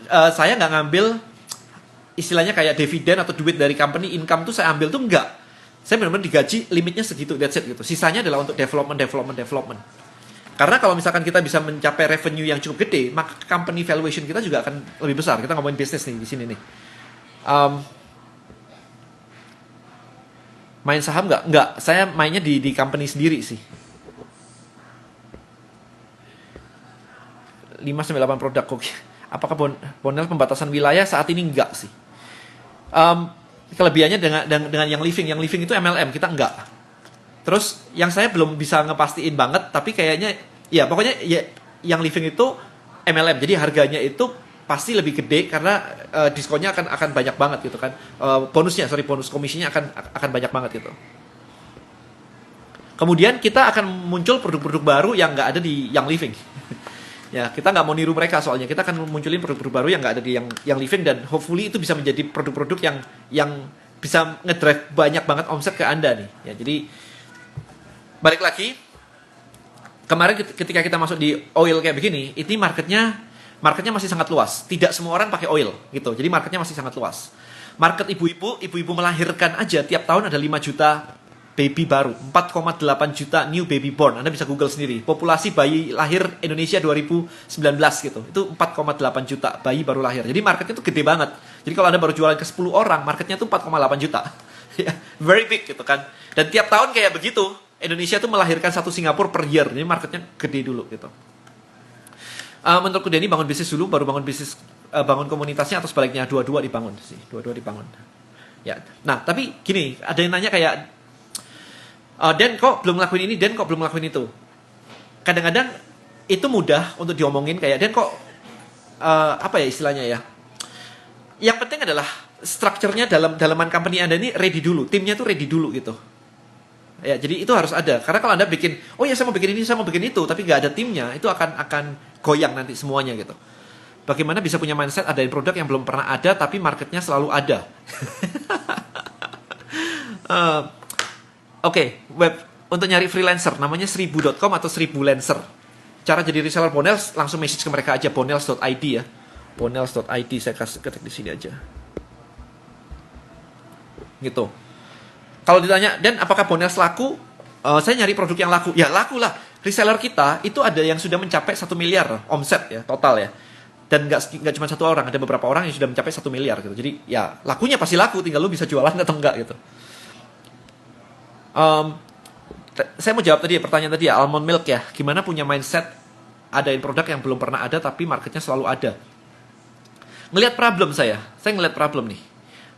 saya nggak ngambil istilahnya kayak dividen atau duit dari company, income tuh saya ambil tuh enggak. Saya benar-benar digaji, limitnya segitu, that's it gitu. Sisanya adalah untuk development. Karena kalau misalkan kita bisa mencapai revenue yang cukup gede, maka company valuation kita juga akan lebih besar. Kita ngomongin bisnis nih di sini nih. Main saham nggak? Nggak. Saya mainnya di company sendiri sih. 5-8 produk kok. Apakah Bonel pembatasan wilayah saat ini? Enggak sih. Kelebihannya dengan yang living itu MLM, kita enggak. Terus yang saya belum bisa ngepastiin banget, tapi kayaknya ya pokoknya ya yang living itu MLM. Jadi harganya itu pasti lebih gede karena diskonnya akan banyak banget gitu kan. Bonus komisinya akan banyak banget gitu. Kemudian kita akan muncul produk-produk baru yang nggak ada di yang living. Ya, kita nggak mau niru mereka soalnya. Kita akan munculin produk-produk baru yang nggak ada di yang living, dan hopefully itu bisa menjadi produk-produk yang bisa ngedrive banyak banget omset ke Anda nih. Ya, jadi balik lagi, kemarin ketika kita masuk di oil kayak begini, ini marketnya masih sangat luas. Tidak semua orang pakai oil gitu. Jadi marketnya masih sangat luas. Market ibu-ibu melahirkan aja tiap tahun ada 5 juta baby baru, 4,8 juta new baby born. Anda bisa Google sendiri. Populasi bayi lahir Indonesia 2019 gitu. Itu 4,8 juta bayi baru lahir. Jadi marketnya itu gede banget. Jadi kalau Anda baru jualan ke 10 orang, marketnya itu 4,8 juta. Very big gitu kan. Dan tiap tahun kayak begitu, Indonesia tuh melahirkan 1 Singapura per year. Jadi marketnya gede dulu gitu. Menurutku Denny, bangun bisnis dulu, baru bangun bisnis, bangun komunitasnya, atau sebaliknya, dua-dua dibangun sih. Dua-dua dibangun. Ya. Nah, tapi gini, ada yang nanya kayak, Dan kok belum ngelakuin ini, Dan kok belum ngelakuin itu. Kadang-kadang itu mudah untuk diomongin kayak, Dan kok apa ya istilahnya ya. Yang penting adalah strukturnya dalaman company Anda ini ready dulu, timnya tuh ready dulu gitu. Ya, jadi itu harus ada. Karena kalau Anda bikin, oh ya saya mau bikin ini, saya mau bikin itu, tapi nggak ada timnya, itu akan goyang nanti semuanya gitu. Bagaimana bisa punya mindset adain produk yang belum pernah ada, tapi marketnya selalu ada. Oke, web untuk nyari freelancer namanya 1000.com atau 1000lancer. Cara jadi reseller Bonels, langsung message ke mereka aja, bonels.id ya. Bonels.id, saya kasih ketik di sini aja. Gitu. Kalau ditanya, Dan apakah Bonels laku? Saya nyari produk yang laku. Ya laku lah. Reseller kita itu ada yang sudah mencapai 1 miliar omset ya, total ya. Dan nggak cuma satu orang, ada beberapa orang yang sudah mencapai 1 miliar gitu. Jadi ya lakunya pasti laku, tinggal lu bisa jualan atau enggak gitu. Saya mau jawab tadi pertanyaan tadi ya, almond milk ya. Gimana punya mindset adain produk yang belum pernah ada tapi marketnya selalu ada. Ngelihat problem saya ngelihat problem nih.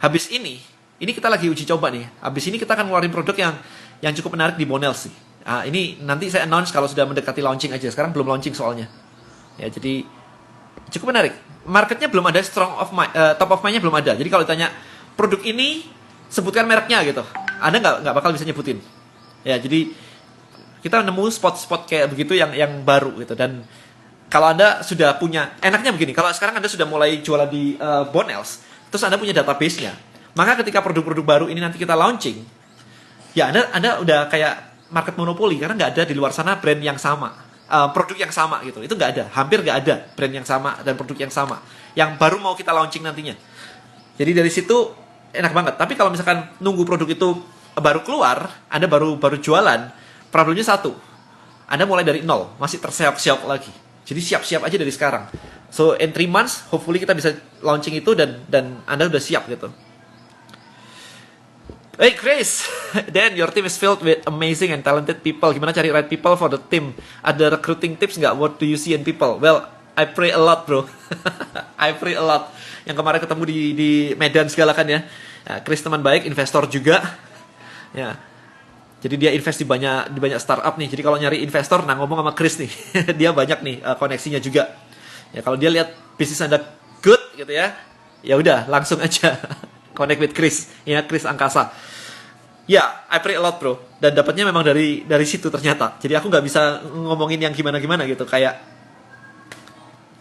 Habis ini kita lagi uji coba nih. Habis ini kita akan ngeluarin produk yang cukup menarik di Bonels sih. Ini nanti saya announce kalau sudah mendekati launching aja. Sekarang belum launching soalnya. Ya, jadi cukup menarik. Marketnya belum ada, top of mind-nya belum ada. Jadi kalau ditanya produk ini, sebutkan mereknya gitu. Anda nggak bakal bisa nyebutin. Ya, jadi kita nemu spot-spot kayak begitu yang baru gitu. Dan kalau Anda sudah punya, enaknya begini, kalau sekarang Anda sudah mulai jualan di Bonels, terus Anda punya database-nya, maka ketika produk-produk baru ini nanti kita launching, ya Anda udah kayak market monopoli, karena nggak ada di luar sana brand yang sama, produk yang sama gitu. Itu nggak ada, hampir nggak ada brand yang sama dan produk yang sama, yang baru mau kita launching nantinya. Jadi dari situ enak banget. Tapi kalau misalkan nunggu produk itu baru keluar, Anda baru jualan, problemnya satu, Anda mulai dari nol, masih terseok-seok lagi. Jadi siap-siap aja dari sekarang. So in 3 months, hopefully kita bisa launching itu dan Anda udah siap gitu. Hey Chris, Dan, your team is filled with amazing and talented people. Gimana cari right people for the team? Ada recruiting tips nggak? What do you see in people? Well, I pray a lot, bro. I pray a lot. Yang kemarin ketemu di Medan segala kan ya. Chris teman baik, investor juga. Ya. Jadi dia invest di banyak startup nih. Jadi kalau nyari investor, ngomong sama Chris nih. Dia banyak nih koneksinya juga. Ya, kalau dia lihat bisnis Anda good gitu ya. Ya udah, langsung aja connect with Chris. Ya, Chris Angkasa. Ya, I pray a lot, bro. Dan dapatnya memang dari situ ternyata. Jadi aku nggak bisa ngomongin yang gimana-gimana gitu. Kayak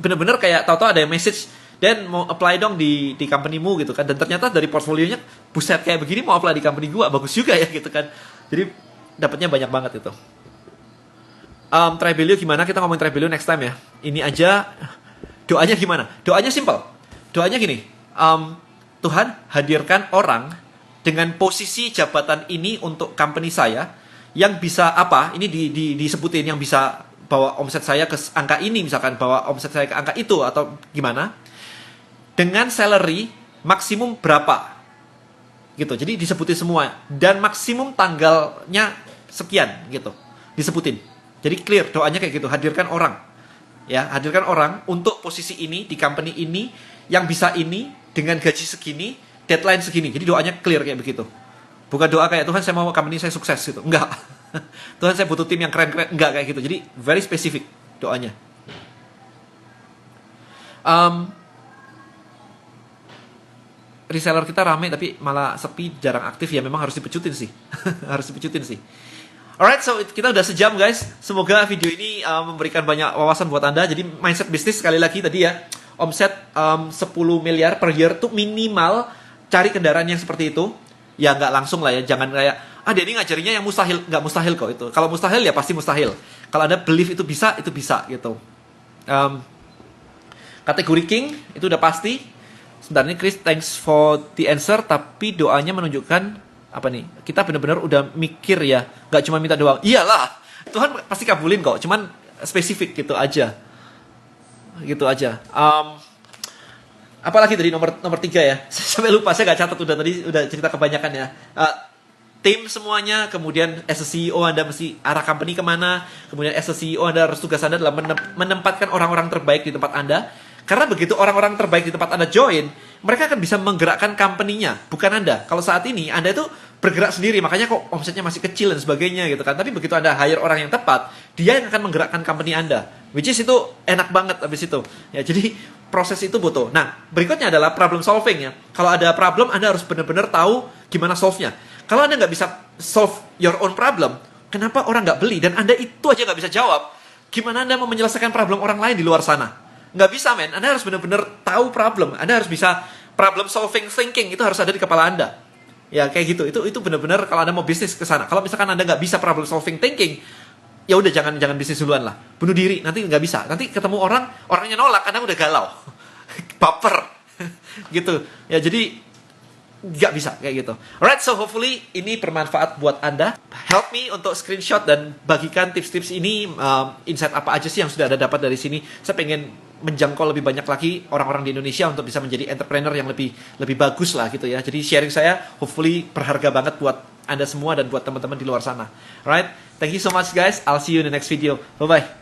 bener-bener kayak tahu-tahu ada yang message, Dan mau apply dong di company-mu gitu kan. Dan ternyata dari portfolionya, buset kayak begini mau apply di company gua, bagus juga ya gitu kan. Jadi dapatnya banyak banget itu. Tribelio gimana? Kita ngomongin Tribelio next time ya. Ini aja, doanya gimana? Doanya simple. Doanya gini, Tuhan hadirkan orang dengan posisi jabatan ini untuk company saya, yang bisa apa? Ini disebutin, yang bisa bawa omset saya ke angka ini, misalkan bawa omset saya ke angka itu, atau gimana? Dengan salary maksimum berapa gitu. Jadi disebutin semua, dan maksimum tanggalnya sekian gitu, disebutin. Jadi clear doanya kayak gitu. Hadirkan orang, ya, hadirkan orang untuk posisi ini di company ini, yang bisa ini dengan gaji segini, deadline segini. Jadi doanya clear kayak begitu. Bukan doa kayak, Tuhan saya mau company saya sukses gitu. Enggak. Tuhan saya butuh tim yang keren-keren. Enggak kayak gitu. Jadi very specific doanya. Reseller kita rame tapi malah sepi, jarang aktif. Ya memang harus dipecutin sih. Harus dipecutin sih. Alright, so kita udah sejam guys. Semoga video ini memberikan banyak wawasan buat Anda. Jadi mindset bisnis sekali lagi tadi ya, omset 10 miliar per year tuh minimal. Cari kendaraan yang seperti itu. Ya nggak langsung lah ya, jangan kayak Denny ngajarinya yang mustahil. Nggak mustahil kok itu. Kalau mustahil ya pasti mustahil. Kalau Anda believe itu bisa gitu. Kategori king itu udah pasti. Sebenarnya Chris, thanks for the answer. Tapi doanya menunjukkan apa nih? Kita benar-benar udah mikir ya, nggak cuma minta doang. Iyalah, Tuhan pasti kabulin kok. Cuman spesifik gitu aja. Apalagi tadi nomor 3 ya. Sampai lupa, saya nggak catat, udah cerita kebanyakan ya. Tim semuanya, kemudian as a CEO Anda mesti arah company kemana, kemudian as a CEO Anda harus tugas Anda adalah menempatkan orang-orang terbaik di tempat Anda. Karena begitu orang-orang terbaik di tempat Anda join, mereka akan bisa menggerakkan company-nya, bukan Anda. Kalau saat ini Anda itu bergerak sendiri, makanya kok omsetnya masih kecil dan sebagainya gitu kan. Tapi begitu Anda hire orang yang tepat, dia yang akan menggerakkan company Anda. Which is itu enak banget habis itu. Ya, jadi proses itu butuh. Nah, berikutnya adalah problem solving ya. Kalau ada problem, Anda harus benar-benar tahu gimana solve-nya. Kalau Anda nggak bisa solve your own problem, kenapa orang nggak beli? Dan Anda itu aja nggak bisa jawab, gimana Anda mau menyelesaikan problem orang lain di luar sana? Nggak bisa, men. Anda harus benar-benar tahu problem. Anda harus bisa problem solving thinking. Itu harus ada di kepala Anda. Ya, kayak gitu. Itu benar-benar kalau Anda mau bisnis ke sana. Kalau misalkan Anda nggak bisa problem solving thinking, ya udah jangan bisnis duluan lah. Bunuh diri. Nanti nggak bisa. Nanti ketemu orangnya nolak, Anda udah galau. Baper. Gitu. Ya, jadi nggak bisa kayak gitu. Alright, so hopefully ini bermanfaat buat Anda. Help me untuk screenshot dan bagikan tips-tips ini, insight apa aja sih yang sudah Anda dapat dari sini. Saya pengen menjangkau lebih banyak lagi orang-orang di Indonesia untuk bisa menjadi entrepreneur yang lebih bagus lah gitu ya. Jadi sharing saya hopefully berharga banget buat Anda semua dan buat teman-teman di luar sana. Alright, thank you so much guys. I'll see you in the next video. Bye-bye.